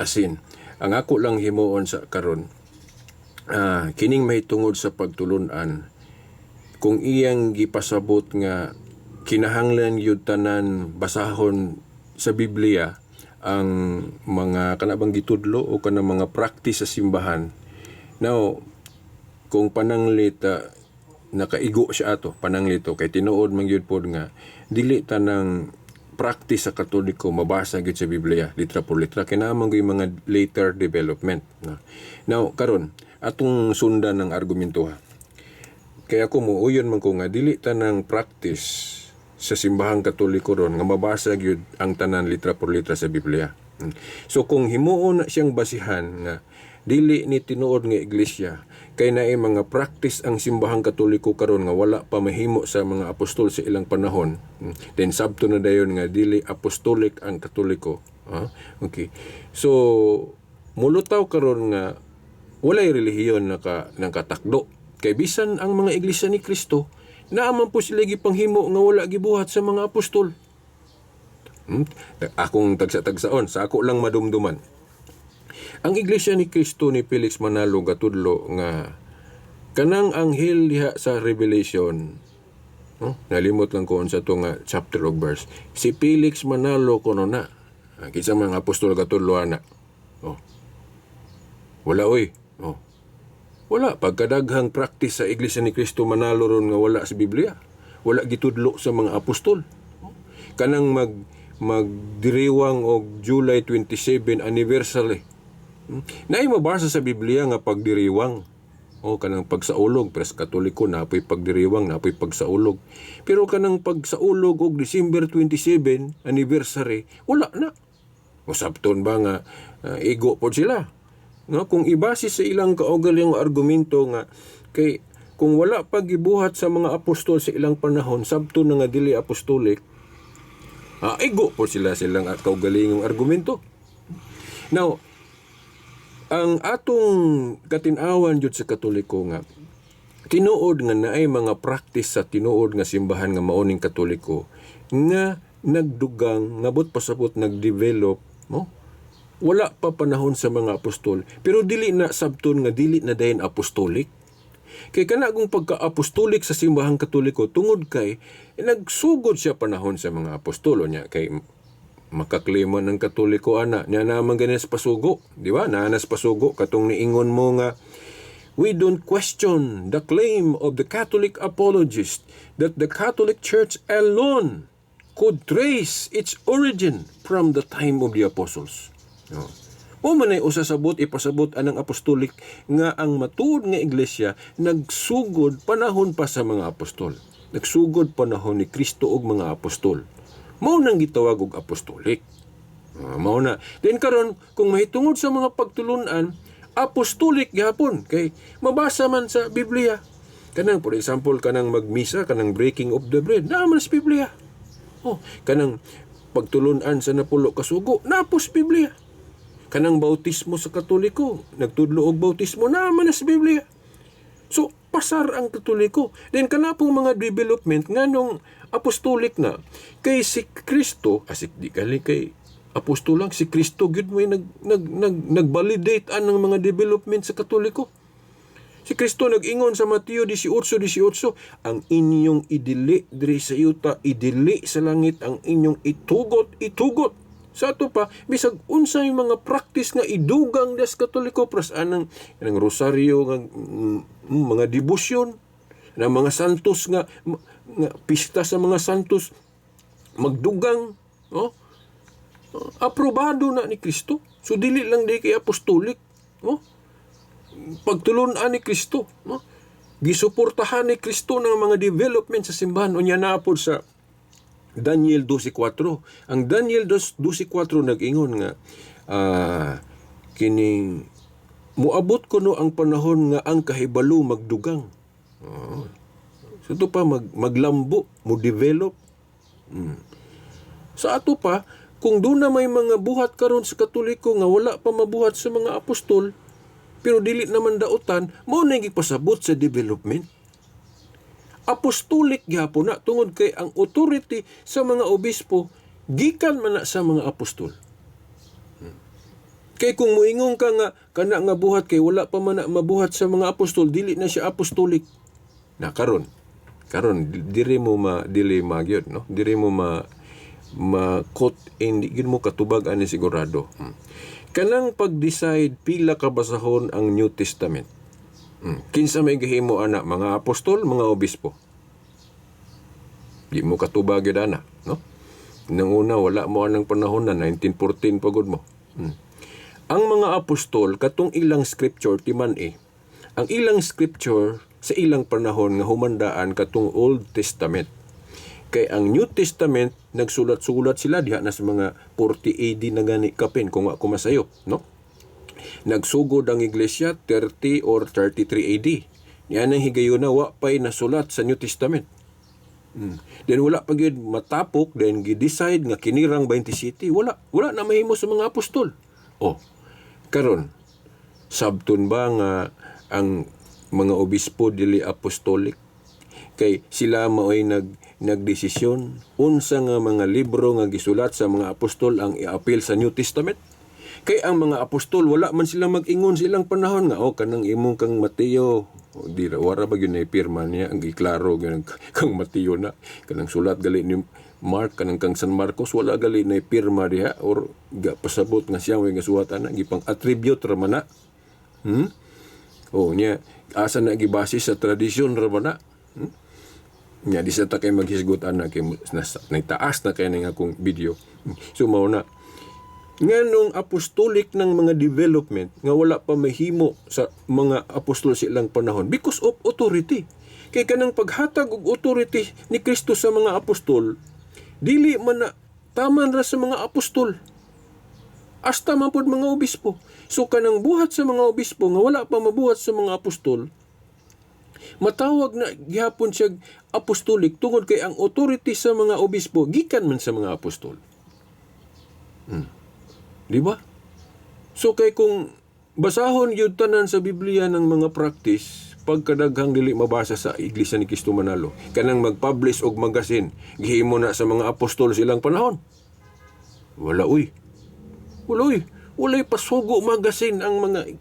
asin. Ang ako lang himuon sa karon, kining mahitungod sa pagtulunan, kung iyang gipasabot nga kinahanglan yun tanan basahon sa Biblia ang mga kanabang gitudlo o kanang mga practice sa simbahan. Now, kung pananglit nakaigo siya ato, pananglito kay tinuod man gyud pod nga dili tanang practice sa Katoliko mabasa gyud sa Biblia litra por litra, kinahanglan gyud mga later development. Now karon atong sundan ng argumento ha. Kaya ko muuyon man ko nga dili tanang practice sa simbahang Katoliko ron nga mabasa gyud ang tanan litra por litra sa Biblia. So kung himuon na siyang basihan nga dili ni tinuod nga iglesia kay naay mga practice ang simbahang Katoliko karon nga wala pa mahimo sa mga apostol sa ilang panahon, then sabto na dayon nga dili apostolic ang Katoliko. Okay. So mulutaw karon nga walay relihiyon nakatakdo kay bisan ang mga iglesia ni Kristo naaman po sila gipanghimo nga wala gibuhat sa mga apostol. Akong tagsa-tagsaon sa ako lang madumduman. Ang iglesia ni Kristo ni Felix Manalo gatudlo nga kanang anghel diha sa Revelation, nalimot lang ko sa to nga chapter of verse, si Felix Manalo kuno na kinsa mga apostol gatudlo ana. Wala oy. Wala pagkadaghang practice sa iglesia ni Kristo Manalo ron nga wala sa Biblia. Wala gitudlo sa mga apostol. Kanang magdiriwang og July 27 anniversary. Naay mabasa sa Biblia nga pagdiriwang kanang pagsaulog, pero sa Katoliko napoy pagdiriwang, napoy pagsaulog. Pero kanang pagsaulog og December 27 anniversary, wala na. Sabton ba nga igo pod sila? no, kung ibase sa ilang kaugalingong argumento nga kay kung wala pa gibuhat sa mga apostol sa ilang panahon sabto na nga dili apostolik, igo po silang kaugalingong argumento. Now, ang atong katinawan jud sa Katoliko nga tinuod nga naay mga practice sa tinuod nga simbahan nga maoning Katoliko nga nagdugang ngabot pasabot nagdevelop, no? Wala pa panahon sa mga apostol, pero dili na sabton nga dili na dayon apostolik. Kay kana kung pagka-apostolik sa simbahang Katoliko tungod kay nagsugod siya panahon sa mga apostolo niya kay makaklima ng Katoliko ana nya naman ganas pasugo, di ba? Nanas pasugo katong niingon mo nga we don't question the claim of the Catholic apologist that the Catholic Church alone could trace its origin from the time of the apostles. No. O manay usasabot ipasabot anang apostolik nga ang matuod nga iglesia nagsugod panahon pa sa mga apostol. Nagsugod panahon ni Kristo og mga apostol. Mao nang gitawag og apostolik. Mao na. Then karon kung mahitungod sa mga pagtulunan, apostolik gyapon kay mabasa man sa Biblia. Kanang for example kanang magmisa, kanang breaking of the bread, naman sa Biblia. Kanang pagtulunan sa napulo ka sugo, napos Biblia. Kanang bautismo sa Katoliko, nagtudlo og bautismo, naman sa Biblia. So pasar ang Katoliko. Then kana pong mga development nganong apostolik na kay si Kristo asik di kali kay apostol lang si Kristo gyud may nag-validate anang mga development sa Katoliko. Si Kristo nag-ingon sa Mateo 18:18, ang inyong idili diri sa yuta, idili sa langit, ang inyong itugot. Sa ato pa, bisag unsay mga practice nga idugang des Katoliko pras anang rosaryo nga mga debosyon na mga santos nga pista sa mga santos magdugang, aprobado na ni Kristo. So dili lang di kay apostolik, pagtulunan ni Kristo, gisuportahan ni Kristo ng mga development sa simbahan. Unya na po sa Daniel 12:4. Ang Daniel 12:4 nag-ingon nga kining muabot kuno ang panahon nga ang kahibalo magdugang. So ito pa maglambo, mo develop. Sa ato pa kung doon na may mga buhat karon sa Katoliko nga wala pa mabuhat sa mga apostol, pero dili naman dautan, mao na gipasabot sa development. Apostolik gyapon na tungod kay ang authority sa mga obispo gikan man na sa mga apostol. Kay kung moingon ka nga kana nga buhat kay wala pa man na mabuhat sa mga apostol, dili na siya apostolik. Na karon diri mo magyud, no? Diri mo quote hindi gid mo katubag ani sigurado. Kanang pag-decide pila ka basahon ang New Testament. Kinsa may gahimo ana, mga apostol, mga obispo. Di mo katubag yun ana, no? Nang una wala mo anang panahon na 1914 pagod mo. Ang mga apostol katong ilang scripture timan ang ilang scripture sa ilang panahon nga humandaan katong Old Testament. Kay ang New Testament nagsulat-sulat sila diha na sa mga 40 AD na gani kapin kung ako masayop, no? Nagsugod ang iglesia 30 or 33 AD. Yan ang higayon na wa pa'y nasulat sa New Testament. Then wala pa gyud matapok, then gi-decide nga kinirang 27. Wala na mahimo sa mga apostol. Karon sabton ba nga ang mga obispo dili apostolik? Kay sila mao'y nagdesisyon unsa nga mga libro nga gisulat sa mga apostol ang i-appeal sa New Testament. Kay ang mga apostol wala man sila mag-ingon silang panahon nga kanang imong kang Mateo di wara ba gyud na pirma niya ang giklaro ganang kang Mateo na kanang sulat gali ni Mark kanang kang San Marcos wala gali na pirma diha or pasabot nga siya way gasuwatan na gipang attribute ra man na. Nya asa na gibase sa tradisyon ra man na. Nya di sa ta kay maghisgutan na kay taas na kay nga akong video. So mao na nganong apostolik ng mga development nga wala pa mahimo sa mga apostol sa ilang panahon because of authority. Kay kanang paghatag og authority ni Kristo sa mga apostol dili man na taman ra sa mga apostol. Hasta man pod mga obispo. So kanang buhat sa mga obispo nga wala pa mabuhat sa mga apostol, matawag na gihapon siya apostolik tungod kay ang authority sa mga obispo gikan man sa mga apostol. Di ba? So kay kung basahon yun tanan sa Biblia ng mga practice, pagkadaghang dili mabasa sa Iglesia ni Cristo Manalo, kanang mag-publish og magasin, gihimo na sa mga apostol silang panahon. Wala uy. Walay pasugo magasin ang mga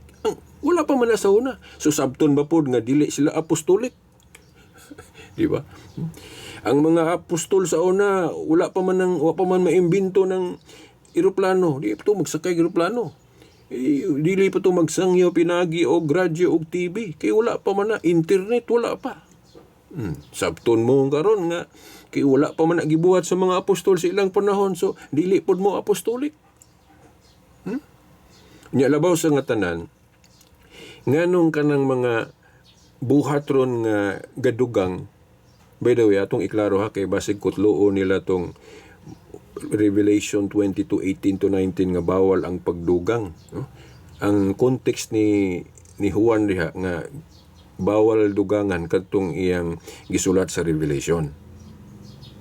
wala pa man na sa una. So sabton ba pod nga dili sila apostolik? Di ba? Ang mga apostol sa una wala pa man maimbento ng eroplano. Di pa to magsakay eroplano. Dili pa to magsangyo pinagi o radyo o TV. Kay wala pa man na internet, wala pa. Sabton mo karon nga kay wala pa man nagibuhat sa mga apostol sa ilang panahon. So dili pod mo apostolik. Nya labaw sa nga tanan, nganong kanang mga buhat ron nga gadugang, by the way, atong iklaro ha, kay basig kutloo nila tong Revelation 22:18-19 nga bawal ang pagdugang. No? Ang context ni Juan diha nga bawal dugangan kadtong iyang gisulat sa Revelation.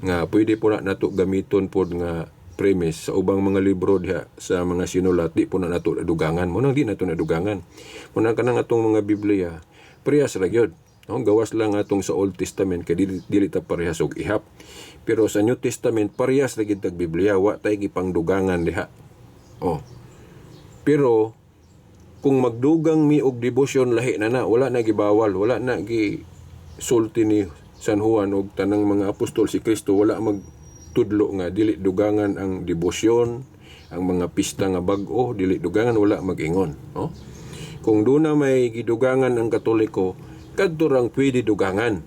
Nga pwede po na nato gamiton pod nga premise sa ubang mga libro diha sa mga sinulat, di po na nato dugangan. Munang di nato nadugangan. Munang kanang atong mga Biblia, parehas ra gyud. No? Gawas lang atong sa Old Testament kay dili ta parehas og ihap. Pero sa New Testament parehas ra gyud tag Biblia, wa tay gipangdugangan diha. Pero kung magdugang mi og devotion lahi na wala na gibawal, wala na gi sulti ni San Juan og tanang mga apostol si Kristo, wala magtudlo nga dili dugangan ang debosyon, ang mga pista nga bag-o dili dugangan, wala mag-ingon. No? Kung doon na may gidugangan ang Katoliko, kadto rang pwede dugangan.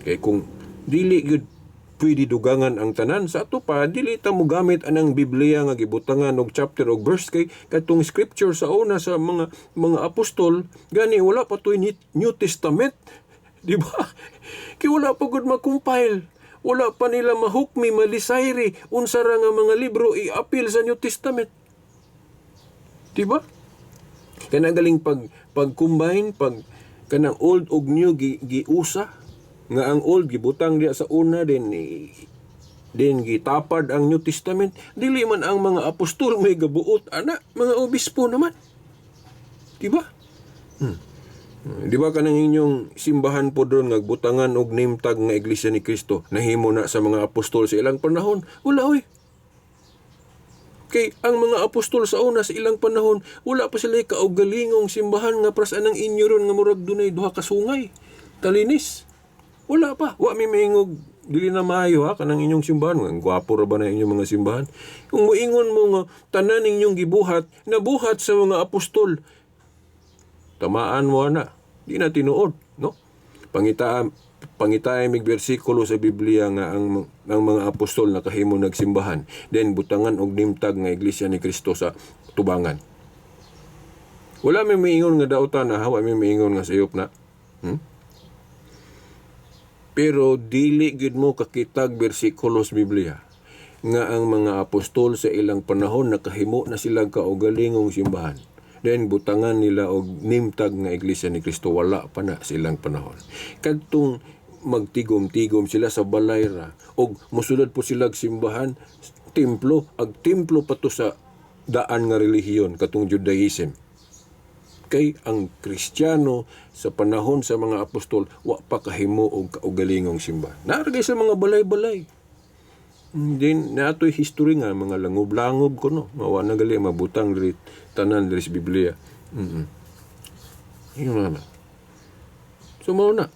Kay kung dili gyud pwede dugangan ang tanan, sa ato pa dili ta mo gamit anang Biblia nga gibutangan og chapter og verse kay kadtong scripture sa una sa mga apostol gani wala pa toy New Testament, di ba? Kay wala pa gud ma-compile, wala pa nila mahukmi, malisayri unsa ra nga mga libro i-appeal sa New Testament, di ba? Kana galing pag-combine kanang old ug new giusa nga ang old gibutang diya sa una din gitapad ang New Testament. Dili man ang mga apostol may gabuot ana, mga obispo naman, di ba? Di ba kanang inyong simbahan po doon nga butangan og name tag nga Iglesia ni Cristo nahimo na sa mga apostol sa ilang panahon? Wala oy. Kay ang mga apostol sa una sa ilang panahon wala pa sila kaugalingong simbahan nga prasan ang inyo ron nga murag dunay duha ka sungay talinis. Wala pa. Wa mi maingog dili na maayo ha kanang inyong simbahan. Ang gwapo ra ba na inyong mga simbahan? Kung moingon mo nga tanan ninyong gibuhat, nabuhat sa mga apostol, tamaan mo na. Di na tinuod, no? Pangitaay mig bersikulo sa Biblia nga ang mga apostol nakahimo nagsimbahan. Then butangan og nimtag nga Iglesia ni Cristo sa tubangan. Wala may maingon nga dautan na, wa may maingon nga sayop na. Pero dili gid mo kakitag bersikulo sa Biblia nga ang mga apostol sa ilang panahon nakahimo na sila kaugalingong simbahan. Then butangan nila og nimtag nga Iglesia ni Cristo, wala pa na silang panahon. Kadtong magtigom-tigom sila sa balay ra og mosulod po sila simbahan, templo, templo pa to sa daan nga relihiyon katong Judaism. Kay ang Kristiyano sa panahon sa mga apostol wa pa kahimo og kaugalingong simbahan. Naragay sa mga balay-balay. Din natoy history nga mga langob-langob ko no, mawa na gali mabutang diri tanan diri sa Biblia. Yun na. So mao na.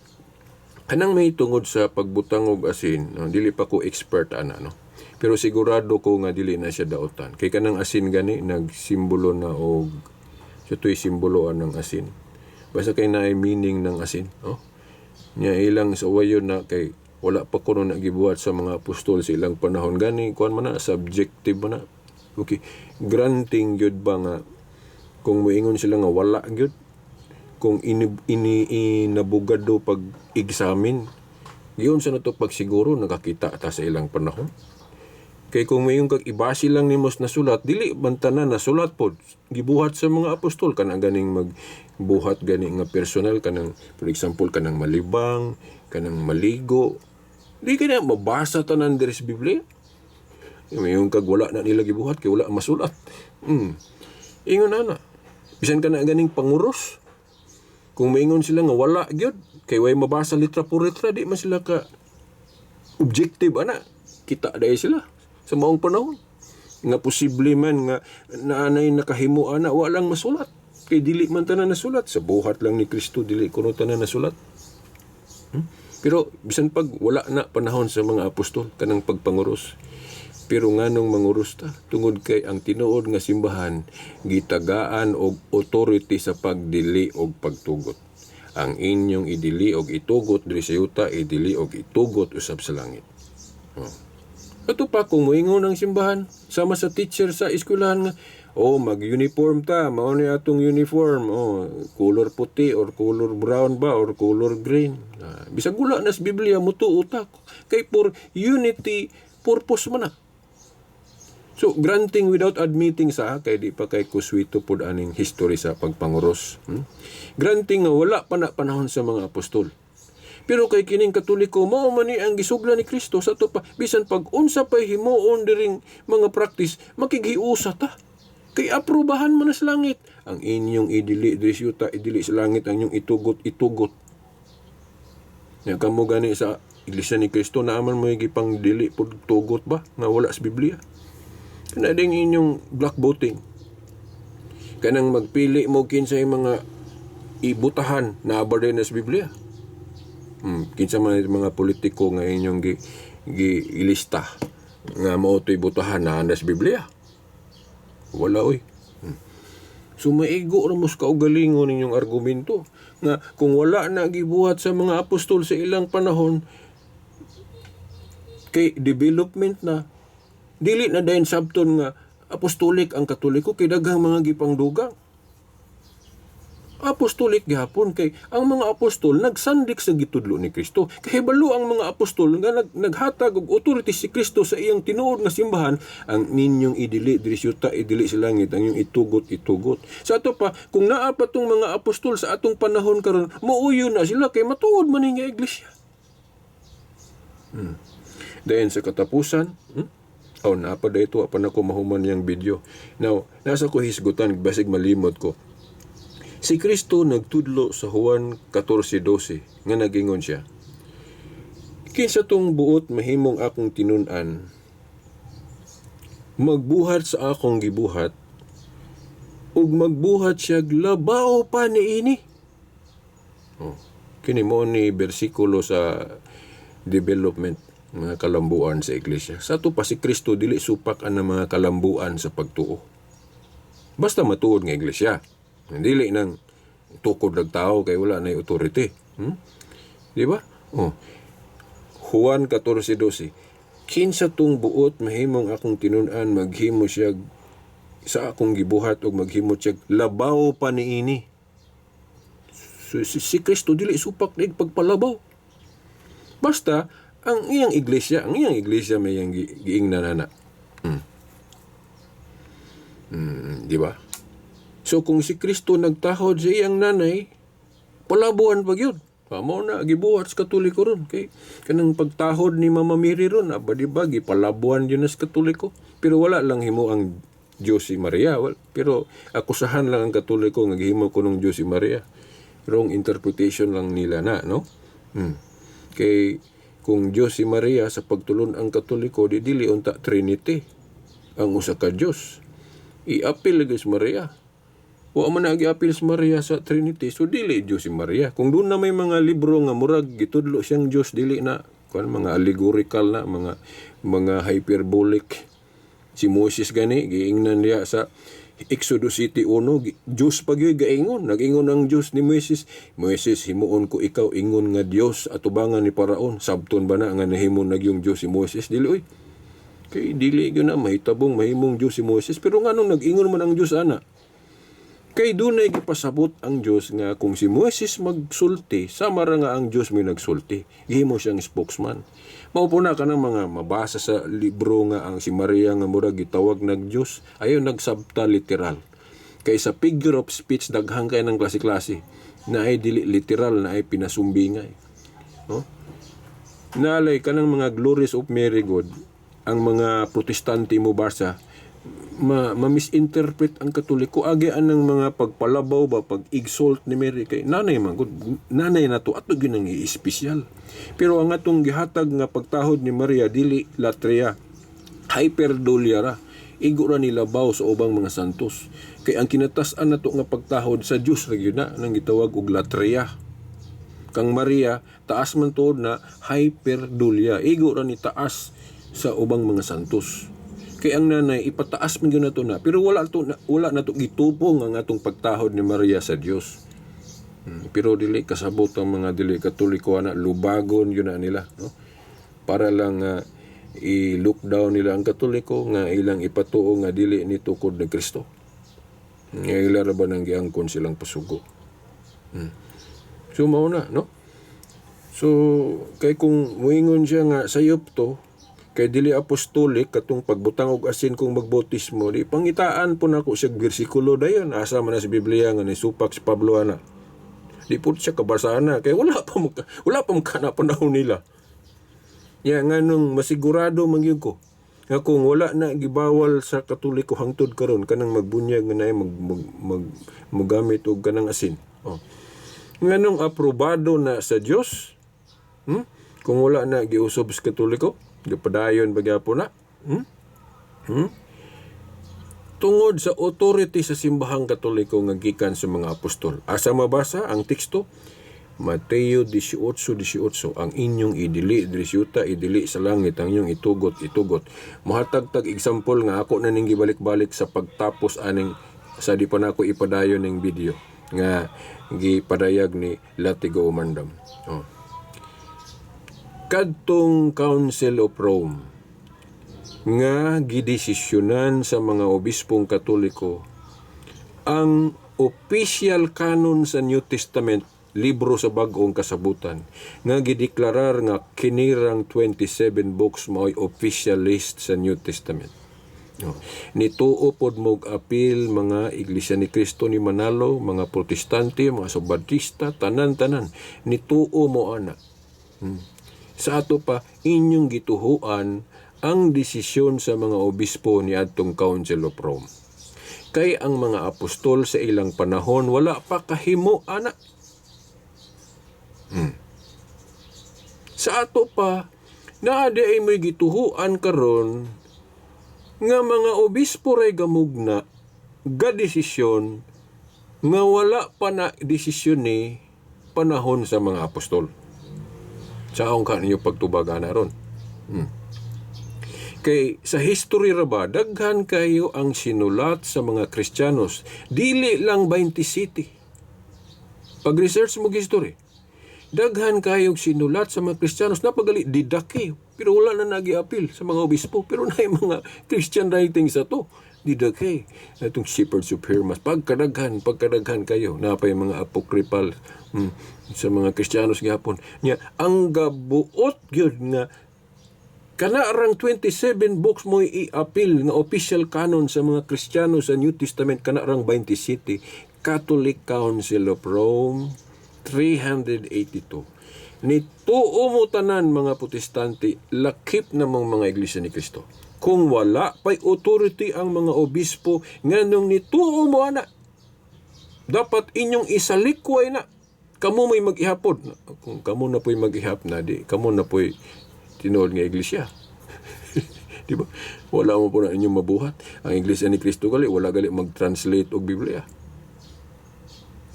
Kanang may tungod sa pagbutang og asin, no, dili pa ko expert ana no. Pero sigurado ko nga dili na siya daotan. Kay kanang asin gani nagsimbolo na og so to'y simboloan ng asin. Basta kay naay meaning ng asin. Oh? Nya ilang sa wayon na kay wala pa ko nagibuhat sa mga apostol sa ilang panahon. Gani, kuhan man na, subjective man na. Okay. Granting yun ba nga kung muingon sila nga wala yun. Kung inabugado pag-examine, yun sa nato pagsiguro nakakita ata sa ilang panahon. Kay kung mayong kag ibasi lang nimos na sulat, dili man tanan na sulat pod. Gibuhat sa mga apostol kanang ganing magbuhat gani nga personal kanang for example kanang malibang, kanang maligo. Di ka na mabasa tanan diri sa Biblia. Mayong kag wala na nila gibuhat kay wala masulat. Ingon na. Bisan ka na ganing panguros. Kung maingon sila nga wala gyud kay way mabasa litra por litra, di man sila ka objective ana. Kita dai sila sa maong panahon. Nga posible man nga naanay nakahimo ana walang masulat. Kay dili man tanan nasulat sa buhat lang ni Kristo, dili kuno tanan nasulat. Pero bisan pag wala na panahon sa mga apostol kanang pagpanguros. Pero nganong manguros ta tungod kay ang tinuod nga simbahan gitagaan og authority sa pagdili og pagtugot. Ang inyong idili og itugot diri sa yuta, idili og itugot usab sa langit. Ato pa kung moingon ang simbahan sama sa teacher sa eskwelahan nga mag-uniform ta, mao ni atong uniform, color puti or color brown ba or color green. Bisag wala na sa Biblia mutuo ta kay for unity purpose man na. So, granting without admitting sa kay di pa kay kuswito pod aning history sa pagpanguros. Granting nga wala pa na panahon sa mga apostol. Pero kay kining Katoliko mao man ni ang gisugla ni Kristo sa to pa bisan pag unsa pay himuon diring mga practice makighiusa ta. Kay aprobahan man na sa langit ang inyong idili diri sa yuta, idili sa langit ang inyong itugot. Nya kamo gani sa Iglesia ni Kristo naaman mo gipang dili pod tugot ba nga wala sa Biblia. Kana ding inyong black voting. Kanang magpili mo kinsay mga ibutahan na abard na sa Biblia. Kinsa man mga politiko nga inyong ilista nga mao to'y butahan na sa Biblia. Wala oy. So maigo ra mo sa kaugalingon ninyong argumento nga kung wala na gibuhat sa mga apostol sa ilang panahon kay development na dili na dayon sabton nga apostolik ang Katoliko kay daghang mga gipangdugang. Apostolik gihapon kay ang mga apostol nagsandik sa gitudlo ni Kristo. Kay balo ang mga apostol nga naghatag og authority si Kristo sa iyang tinuod nga simbahan, ang ninyong idili diri sa yuta, idili sa langit, ang inyong itugot. Sa ato pa kung naa pa tong mga apostol sa atong panahon karon, muuyo na sila kay matuod man nga iglesia. Dayon sa katapusan, napada ito, apan ako mahuman yung video. Now, nasa ko hisgutan, basig malimot ko. Si Kristo nagtudlo sa Juan 14:12, nga nagingon siya, kinsa tong buot mahimong akong tinun-an, magbuhat sa akong gibuhat, ug magbuhat siya labaw pa niini. Kini mo ni bersikulo sa development mga kalambuan sa iglesia. Sa to pa si Kristo dili supak ang mga kalambuan sa pagtuo. Basta matuod nga iglesia. Dili nang tukod ng tao kay wala na authority. Di ba? Juan 14:12. Kinsa tong buot mahimong akong tinun-an, maghimo siya sa akong gibuhat ug maghimo siya labaw pa niini. So, si Kristo dili supak na pagpalabaw. Basta ang iyang iglesia may yang giingnan na. Di ba? So kung si Kristo nagtahod sa iyang nanay, palabuhan pa gyud. Mao na gibuhat sa Katoliko ron kay kanang pagtahod ni Mama Mary ron abadi bagi palabuhan yun sa Katoliko. Pero wala lang himo ang Diyos si Maria. Pero akusahan lang ang Katoliko nga gihimo kunong Diyos si Maria. Wrong interpretation lang nila na, no? Kay kung Diyos si Maria sa pagtulon ang Katoliko, dili unta Trinity ang usa ka Diyos. I-apil lagi si Maria. Wa man nag-apil si Maria sa Trinity, so dili Diyos si Maria. Kung doon na may mga libro nga murag gitudlo siyang Diyos, dili na mga allegorical na, mga hyperbolic. Si Moses gani giingnan niya sa Exodus 1, Diyos pagyoy gaingon, nag-ingon ang Diyos ni Moises, Moises, himuon ko ikaw ingon nga Diyos atubangan ni Paraon, sabton ba na nga nahimon nagyong Diyos si Moises, dili oy. Kay dili gyud na mahitabong mahimong Diyos si Moises, pero nganong nag-ingon man ang Diyos ana? Kay dunay gipasabot ang Dios nga kung si Moises magsulti, sama ra nga ang Dios may nagsulti. Gihimo siyang spokesman. Mao po na kanang mga mabasa sa libro nga ang si Maria nga murag gitawag nag Dios, ayo nagsabta literal. Kay sa figure of speech daghang kay ng klase-klase na ay dili literal na ay pinasumbingay. No? Nalay kanang mga glories of Mary God, ang mga protestante mo basa ma-misinterpret ang Katoliko agian ng mga pagpalabaw ba pag-exalt ni Mary kay nanay man gud nanay nato ato ginang i-espesyal. Pero ang atong gihatag nga pagtahod ni Maria dili latria, hyperdulia ra, igo ra nilabaw sa ubang mga santos. Kay ang kinatas-an nato nga pagtahod sa Dios ra gyud na nang gitawag og latria. Kang Maria taas man tuod na hyperdulia, igo ra ni taas sa ubang mga santos. Kay ang nanay ipataas man gyud nato na, pero wala nato gitupong ang atong pagtahod ni Maria sa Dios. Pero dili kasabot ang mga dili Katoliko na lubagon yun na nila, no? Para lang i-look down nila ang Katoliko nga ilang ipatuo nga dili ni tukod ni Kristo. Nga ila ra ba nang giangkon silang pasugo. So mao na, no? So kay kung muingon siya nga sayop to, kay dili apostolik katong pagbutang og asin kung magbautismo, di pangitaan po nako siya bersikulo dayon asa man na sa Biblia nga ni supak si Pablo ana. Di po siya kabasaan na kay wala pa kana panahon nila. Ya nganong masigurado man gyud ko nga kung wala na gibawal sa Katoliko hangtod karon kanang magbunyag nga nay maggamit og kanang asin. Oh. Nganong aprobado na sa Dios? Kung wala na giusob sa Katoliko, gipadayon bagyapo na. Tungod sa authority sa simbahang Katoliko nga gikan sa mga apostol. Asa mabasa ang teksto? Mateo 18:18, ang inyong idili diri idili sa langit, ang inyong itugot. Mohatag tag example nga ako na ning gibalik-balik sa pagtapos aning sa di pa nako ipadayon ning video nga gipadayag ni Latigo Umandam. Oh. Kadtong Council of Rome nga gidesisyonan sa mga obispong Katoliko ang official canon sa New Testament, libro sa bag-ong kasabutan, nga gideklarar nga kinirang 27 books mao'y official list sa New Testament. Nituo pod mog apil mga Iglesia ni Cristo ni Manalo, mga Protestante, mga Sabatista, tanan-tanan nituo mo ana. Sa ato pa inyong gituhuan ang desisyon sa mga obispo ni adtong Council of Rome. Kay ang mga apostol sa ilang panahon wala pa kahimo ana. Sa ato pa naadi ay may gituhuan karon nga mga obispo ray gamugna ga desisyon nga wala pa na desisyon ni panahon sa mga apostol. Saong kanyo pagtubaga na ron. Kay sa history ra ba, daghan kayo ang sinulat sa mga Kristiyanos. Dili lang 20 city. Pag-research mo history, daghan kayo sinulat sa mga Kristiyanos. Napagali, didaki. Pero wala na nag-i-appeal sa mga obispo. Pero na yung mga Christian writings sa to. Didaki. Itong Shepherds of Hermas. Pagkadaghan kayo. Napay mga apocryphal sa mga Kristiyanos gihapon. Nya ang gabuot gyud nga kanarang 27 books mo i-appeal nga official canon sa mga Kristiyano sa New Testament kanarang 20 city. Catholic Council of Rome 382. Nituo mo tanan mga Protestante, lakip namang mga Iglesia ni Cristo. Kung wala pa'y authority ang mga obispo nganong nituo mo ana, dapat inyong isalikway na. Kamu may mag-ihapod. Kung kamu na po'y mag-ihap na, di, kamu na po'y tinuod nga iglesia. Di ba? Wala mo po na inyong mabuhat. Ang Iglesia ni Cristo gali, wala gali mag-translate og Biblia.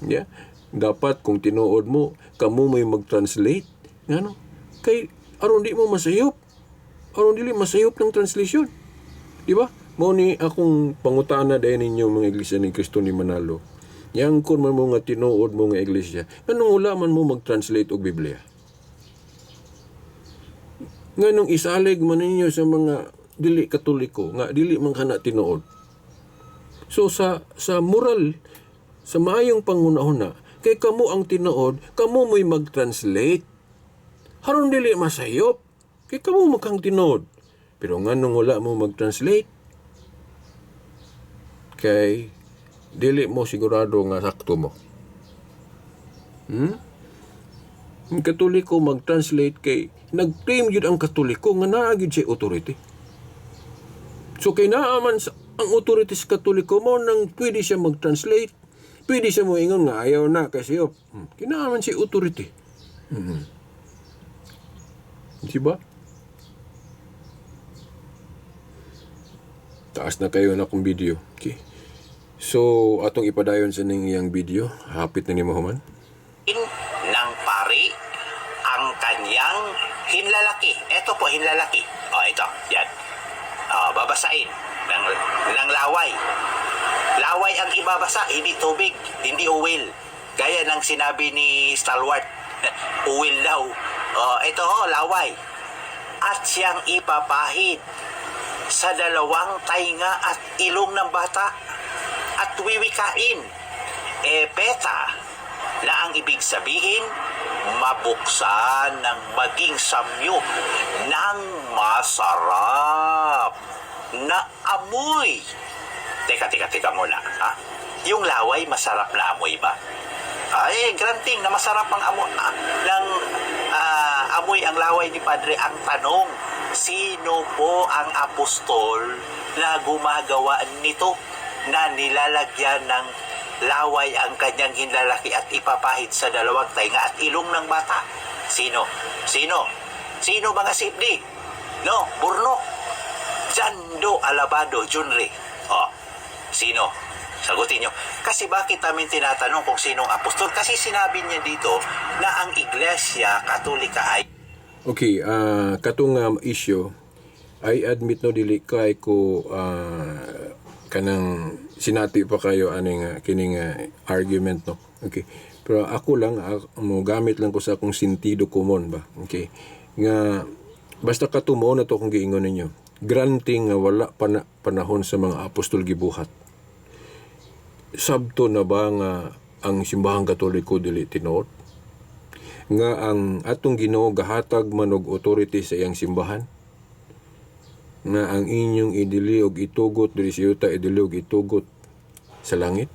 Yeah? Dapat kung tinuod mo, kamu may mag-translate. Ano? Kay, aron di mo masayop. Aron dili masayop ng translation. Di ba? Mao ni akong pangutana dahil ninyo mga Iglesia ni Cristo ni Manalo. Yang kun man mo nga tinuod mo nga iglesia, nganong wala man mo mag-translate og Biblia? Nganong isalig man ninyo sa mga dili Katoliko nga dili man kana tinuod. So sa moral sa maayong pangunahuna, kay kamo ang tinuod, kamo mo'y mag-translate. Haron dili masayop, kay kamo makang tinuod. Pero nganong wala mo mag-translate, kay dili mo sigurado nga sakto mo. Ang Katoliko mag-translate kay nag-claim yun ang Katoliko nga naagid siya authority. So kay naaman sa ang authority sa Katoliko mo nang pwede siya mag-translate, pwede siya mo ingon nga ayaw na kasi kinaaman siya authority. Diba? Taas na kayo na akong video. Okay. So, atong ipadayon sa iyang video. Hapit na ni Muhammad. Ng pari ang kanyang hinlalaki. Ito po, hinlalaki. Ito. Yan. Babasain ng laway. Laway ang ibabasa, hindi tubig, hindi uwil. Gaya ng sinabi ni Stalwart. Uwil daw. Ito, laway. At siyang ipapahid sa dalawang tainga at ilong ng bata at wiwikain. Peta na ang ibig sabihin, mabuksan ng maging samyo ng masarap na amoy. Teka muna. Ha? Yung laway, masarap na amoy ba? Granting na masarap ang amoy, amoy ang laway ni Padre. Ang tanong, sino po ang apostol na gumagawa nito, na nilalagyan ng laway ang kanyang hinlalaki at ipapahid sa dalawang tainga at ilong ng bata? Sino? Mga sipdi? No, Burno, Jando Alabado, Junri. Sino? Sagutin nyo. Kasi bakit namin tinatanong kung sinong apostol? Kasi sinabi niya dito na ang Iglesia Katolika ay... Okay, katong issue, I admit no dili kay ko kanang sinati pa kayo aning kining argument no. Okay. Pero ako lang mo gamit lang ko sa akong sentido common ba. Okay. Nga basta katumo na to kung giingon ninyo. Granting nga wala panahon sa mga apostol gibuhat. Sabto na ba nga ang simbahang Katoliko dili tinuod? Nga ang atong Ginoo gahatag manog authority sa iyang simbahan? Nga ang inyong idili og itugot diri sa yuta, idili og itugot sa langit?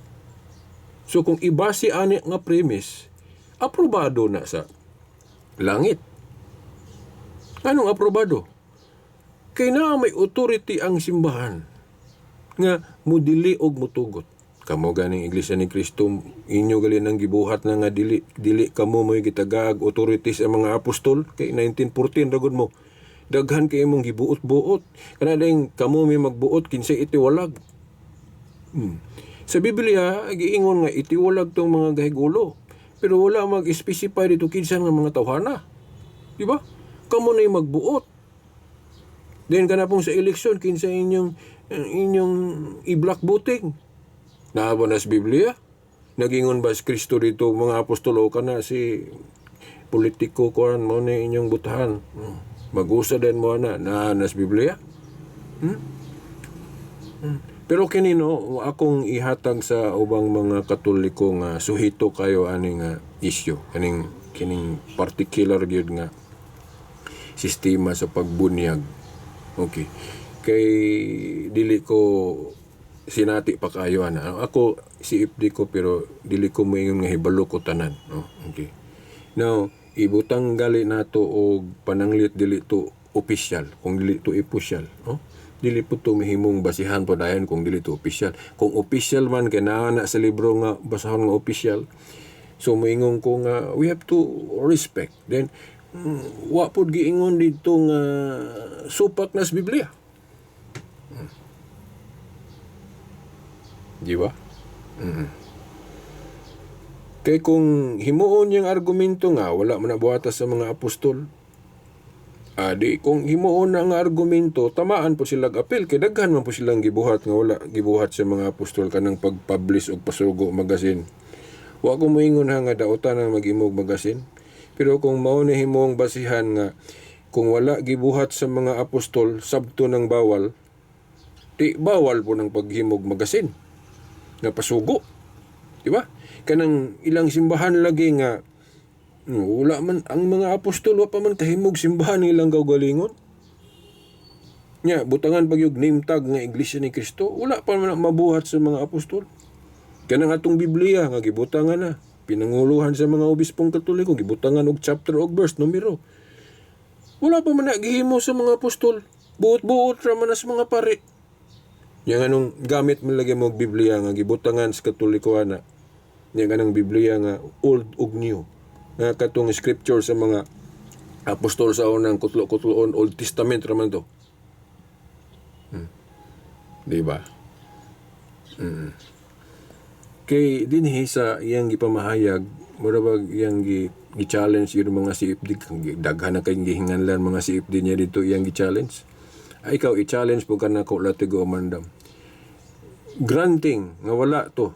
So kung ibase ani nga premise, aprobado na sa langit. Anong aprobado? Kay na may authority ang simbahan nga mudili og mutugot. Kamo ganing Iglesia ni Cristo, inyo gali nang gibuhat na nga dili kamo mo'y gitagag authority sa mga apostol. Kay 1914 ragod mo. Daghan kay imong gibuot-buot. Kana ding kamo may magbuot kinsay itiwalag. Sa Biblia giingon nga itiwalag tong mga gahigulo. Pero wala mag-specify dito kinsa nga mga tawhana. Di ba? Kamo na magbuot. Then kana pong sa eleksyon kinsa inyong i-black voting. Naabo na sa Biblia. Nagingon ba si Kristo dito mga apostol o kana si politiko kuan mo na inyong butahan. Mag-usa din mo na sa Biblia. Pero kinino akong ihatag sa ubang mga Katoliko nga suhito kayo aning issue, kining particular gyud nga sistema sa pagbunyag. Okay. Kay dili ko sinati pa kayo ana. Ako si IPD ko pero dili ko moingon nga hibalo ko tanan, no. Okay. Now, ibutang gali nato og pananglit dili to official, kung dili to official, no. Dili po to mahimong basihan pa dayon kung dili to official. Kung official man kay naa na sa libro nga basahon nga official. So moingon ko nga we have to respect. Then wa pod giingon dito nga supak na sa Biblia. Di ba? Kaya kung himuon yung argumento nga, wala man nabuhatas sa mga apostol. Di kung himuon na nga argumento, tamaan po silang apel. Kaya daghan man po silang gibuhat nga wala gibuhat sa mga apostol kanang pag-publish o pasugo magazine. Wa ko moingon nga dautan ang mag-imog magazine. Pero kung mao na himuong basihan nga, kung wala gibuhat sa mga apostol, sabto ng bawal, di bawal po ng paghimog magazine nga pasugo. Di ba? Kanang ilang simbahan lagi nga wala man ang mga apostol wa pa man kahimog simbahan ng ilang kaugalingon. Nya butangan pag yung name tag nga Iglesia ni Cristo, wala pa man mabuhat sa mga apostol. Kanang atong Biblia nga gibutangan na pinanguluhan sa mga obispong Katoliko, gibutangan og chapter og verse numero. Wala pa man gihimo sa mga apostol. Buot-buot ra man sa mga pare. Yang anong gamit man lagi mo og Biblia nga gibutangan sa Katolikuhan na. Yang anong Biblia nga old ug new. Nga katong scripture sa mga apostol sa unang kutlo-kutloon Old Testament ra man to. Di ba? Kay dinhi sa iyang gipamahayag, mura bag iyang gi-challenge yung mga CFD, daghan na kayong gihinganlan mga CFD niya dito iyang gi-challenge. Ay ikaw i-challenge po ka na ko latigo amandam. Granting nga wala to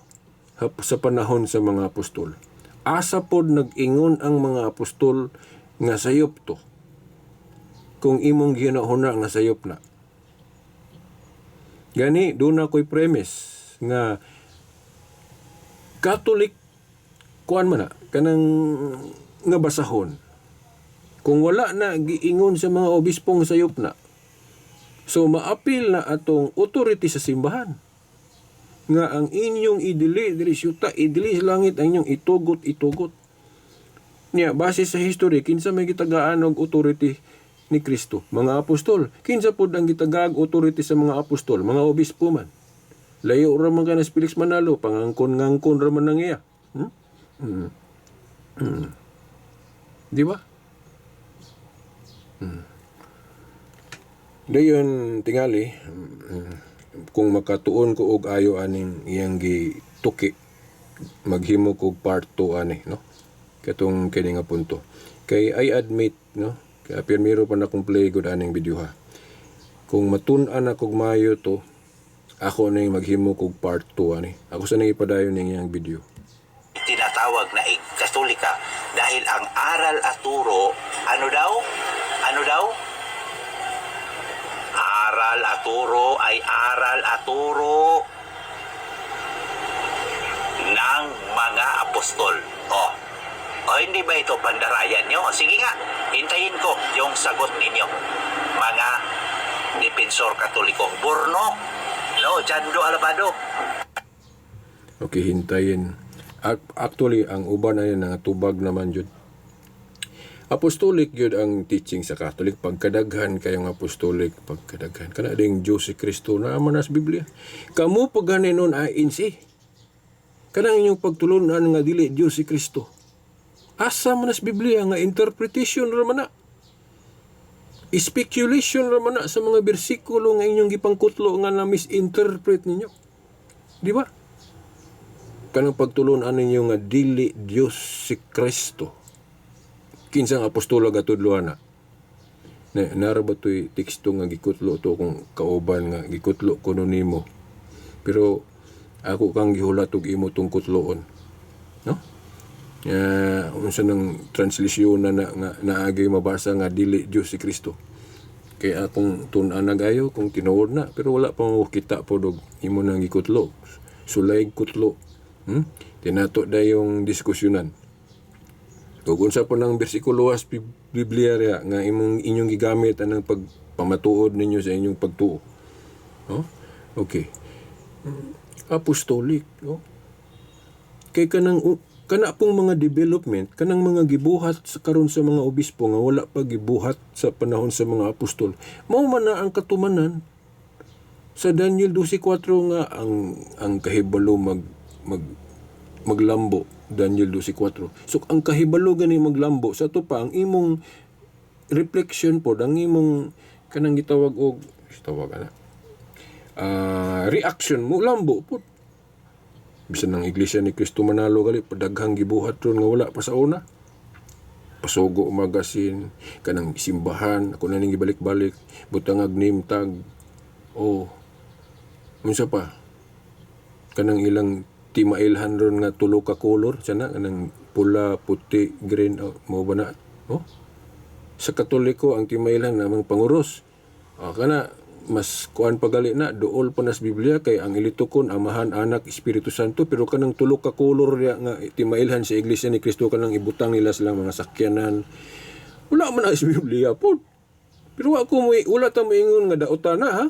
sa panahon sa mga apostol. Asa pod nag-ingon ang mga apostol nga sayop to. Kung imong ginahuna nga sayop na. Gani, doon ako'y premise nga Catholic kuan man na, kanang nga basahon. Kung wala na giingon sa mga obispong sayop na, so maapil na atong authority sa simbahan. Nga ang inyong idili, diri syuta, idili sa langit, ang inyong itugot. Nya, base sa history, kinsa may gitagaan og authority ni Kristo, mga apostol. Kinsa pod ang gitagaag authority sa mga apostol, mga obispo man. Layo ra man kana Felix Manalo, pangangkon-ngangkon ra man nang iya. Di ba? Dayon tingali, kung makatuon ko og ayo aning iyang gituki, maghimo ko part 2 ani, no? Katong kini nga punto. Kay I admit, no? Kaya pirmiro pa na kong play good aning video ha. Kung matun-an ako mayo to, ako na yung maghimo kog part 2 ani. Ako sa nang ipadayon ning iyang video. Tinatawag na Katolika dahil ang aral at turo, ano daw? Aral at turo ay aral at turo ng mga apostol. O hindi ba ito pandarayan nyo? Sige nga, hintayin ko yung sagot ninyo. Mga Depensor Katoliko. Burnok. No, Jando Alabado. Okay, hintayin. Actually, ang uban na yan, tubag naman yun. Apostolic yun ang teaching sa Catholic. Pagkadaghan kayong apostolic, pagkadaghan. Kana ding Diyos si Kristo na aman sa Biblia. Kamu paghanin nun ANC. Kanang inyong pagtulunan nga dili Diyos si Kristo. Asa man sa Biblia nga interpretation raman na. Speculation raman na sa mga bersikulo nga inyong gipangkutlo nga na misinterpret ninyo. Di ba? Kanang pagtulunan ninyo nga dili Dios si Kristo. Kinsang apostola gatudloan na. Nara ba to'y teksto nga gikutlo to kung kauban nga gikutlo ko nimo. Pero ako kang gihulat og imo tong kutloon. No? Unsa ng translasyon na naagay mabasa nga dili Dios si Kristo. Kaya akong tun-an na gayo kung tinuod na pero wala pa mo kita po dog imo nang gikutlo. Sulay kutlo. Tinato da yung diskusyonan. Kung unsa po ng bersikulo sa Biblia nga inyong gigamit anang pagpamatuod ninyo sa inyong pagtuo. No? Okay. Apostolic, no? Kay kana pong mga development, kanang mga gibuhat sa karon sa mga obispo nga wala pa gibuhat sa panahon sa mga apostol. Mao man na ang katumanan sa Daniel 12:4 nga ang kahibalo maglambo, Daniel 12:4. So ang kahibalo gani maglambo sa to pa ang imong reflection po, ang imong kanang gitawag og reaction mo lambo po. Bisan ng Iglesia ni Cristo Manalo gali padaghang gibuhat ron nga wala pa sa una. Pasugo magasin, kanang simbahan, ako na ning gibalik-balik, butangag name tag. Unsa pa? Kanang ilang timailhan ron nga tulo ka color, sana kanang pula, puti, green, mao ba na? Sa Katoliko ang timailhan namang panguros. Kana mas kuan pagali na duol pa nas Biblia kay ang ilitukon Amahan, Anak, Espiritu Santo, pero kanang tulo ka kolor nga timailhan sa iglesia ni Kristo kanang ibutang nila silang mga sakyanan. Wala man na sa Biblia po. Pero wala ta moingon nga daotan na ha.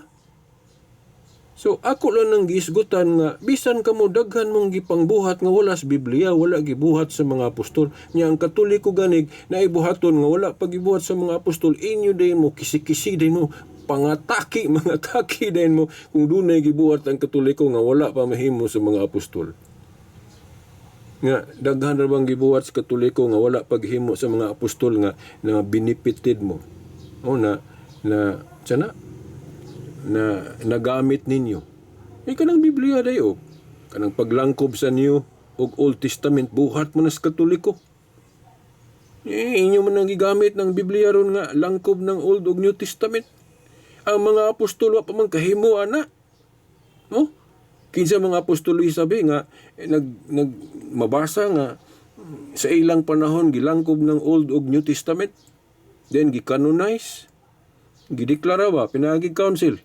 So ako lang nang giisgutan nga bisan kamo daghan mong gipangbuhat nga wala sa Biblia, wala gibuhat sa mga apostol. Nya ang Katoliko ganig na ibuhaton nga wala pagibuhat sa mga apostol, inyo din mo kisi-kisi din mo pangataki mga taki din mo kung dunay gibuhat ang Katoliko nga wala pa mahimo sa mga apostol. Nga daghan ra bang gibuhat sa Katoliko nga wala paghimo sa mga apostol nga na benefited mo. O na nagamit ninyo. Kanang Biblia dayo. Kanang paglangkob sa New ug Old Testament buhat mo na sa Katoliko. Inyo man ang gigamit ng Biblia ron nga langkob ng Old ug New Testament. Ang mga apostol wa pa man kahimo ana. No? Kinsa mga apostol isabi nga mabasa nga sa ilang panahon gilangkob ng Old ug New Testament. Then gi-canonize. Gideklara ba pinagi council.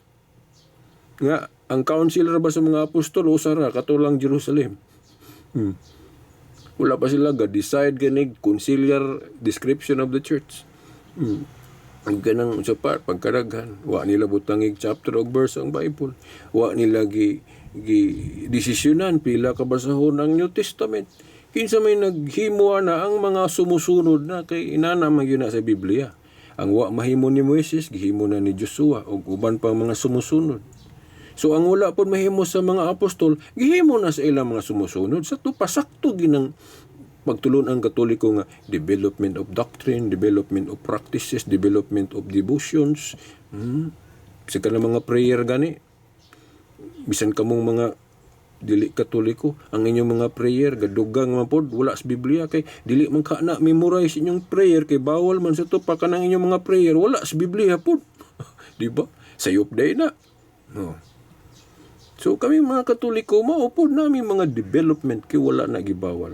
Nga ang council ra ba sa mga apostol usara katulang Jerusalem. Wala pa sila ga-decide ganig conciliar description of the church. Ang ganang sa pagkaraghan, wa nila butangig chapter og verse ang Bible. Wa nila gi desisyonan pila ka basahon ang New Testament. Kinsa may naghimo na ang mga sumusunod na kay inana man yun na sa Biblia. Ang wa mahimo ni Moises gihimo na ni Joshua ug uban pa mga sumusunod. So ang wala pod mahimo sa mga apostol gihimo na sa ilang mga sumusunod sa pasakto ginang pagtulon ang Katoliko nga development of doctrine, development of practices, development of devotions. Sa kanang mga prayer gani. Bisan kamong mga dili Katoliko, ang inyong mga prayer gadugang man pod wala sa Biblia kay dili man ka na memorize inyong prayer kay bawal man sa to pa kanang inyong mga prayer wala sa Biblia pod. Di ba? Sayop day na. No. So kami mga Katoliko mao pod nami mga development kay wala na gibawal.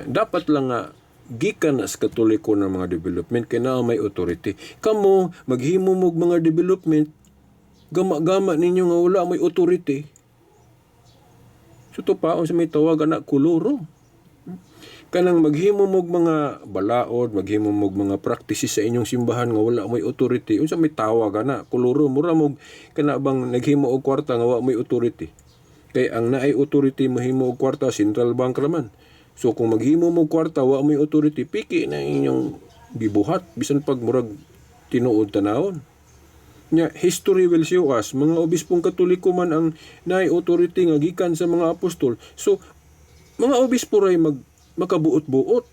Dapat lang nga gikan na sa Katoliko ng mga development kay na may authority. Kamo maghimo og mga development gama-gama ninyo nga wala may authority. So to paon sa may tawag anak kuluro. Kanang maghimo mog mga balaod, maghimo mog mga practices sa inyong simbahan nga wala may authority. Unsa may tawag ana kuluro mura mog kana bang naghimo og kwarta nga wala may authority. Kay ang naay authority mahimo og kwarta Central Bank raman. So kung maghimo mog kwarta wala may authority, piki na inyong gibuhat bisan pag murag tinuod tanawon. Nya history will show us mga obispong Katoliko man ang naay authority nga gikan sa mga apostol. So mga obispo ray makabuot-buot.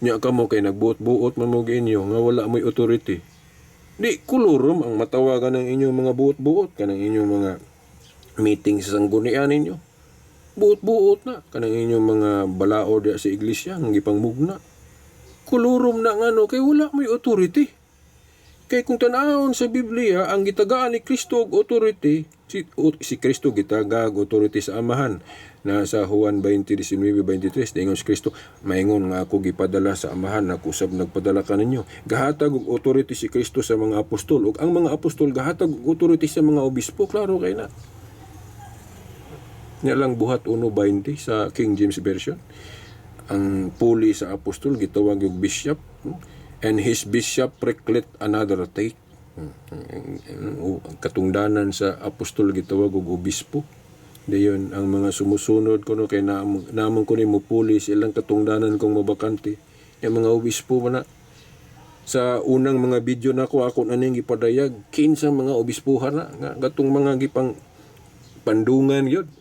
Nya kamo kay nagbuot-buot man mo inyo nga wala may authority. Di kulurom ang matawagan ng inyong mga buot-buot kanang inyong mga meeting sa sanggunian ninyo. Buot-buot na kanang inyong mga balaod sa iglesia nga gipangmugna. Kulurom na ngano kay wala may authority. Kay kung tanawon sa Biblia, ang gitagaan ni Kristo og authority, si Kristo gitagag authority sa Amahan. Nasa Juan 20:19-23, daingon si Kristo, maingon nga ako gipadala sa Amahan, ako usab nagpadala kaninyo. Gahatag og authority si Kristo sa mga apostol, ug ang mga apostol gahatag og authority sa mga obispo, klaro kay na. Nya lang buhat 1:20 sa King James Version. Ang puli sa apostol gitawag og bishop. And his bishop preklet another take. Katungdanan sa apostol gitawag og obispo. Dayon ang mga sumusunod kuno kay namon ko ni mo puli silang katungdanan kong mabakante. Yung mga obispo man na. Sa unang mga video nako ako na ning gipadayag kinsang mga obispohan na nga gatong mga gipang pandungan yun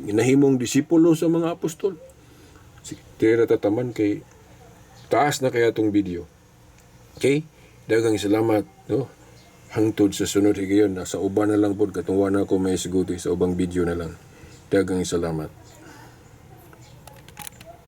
ginahimong disipulo sa mga apostol. Tira tataman kay taas na kaya itong video. Okay? Daghang salamat. No? Hangtod sa sunod higayon. Sa uban na lang po. Katungwa na ako may siguti. Sa ubang video na lang. Daghang salamat.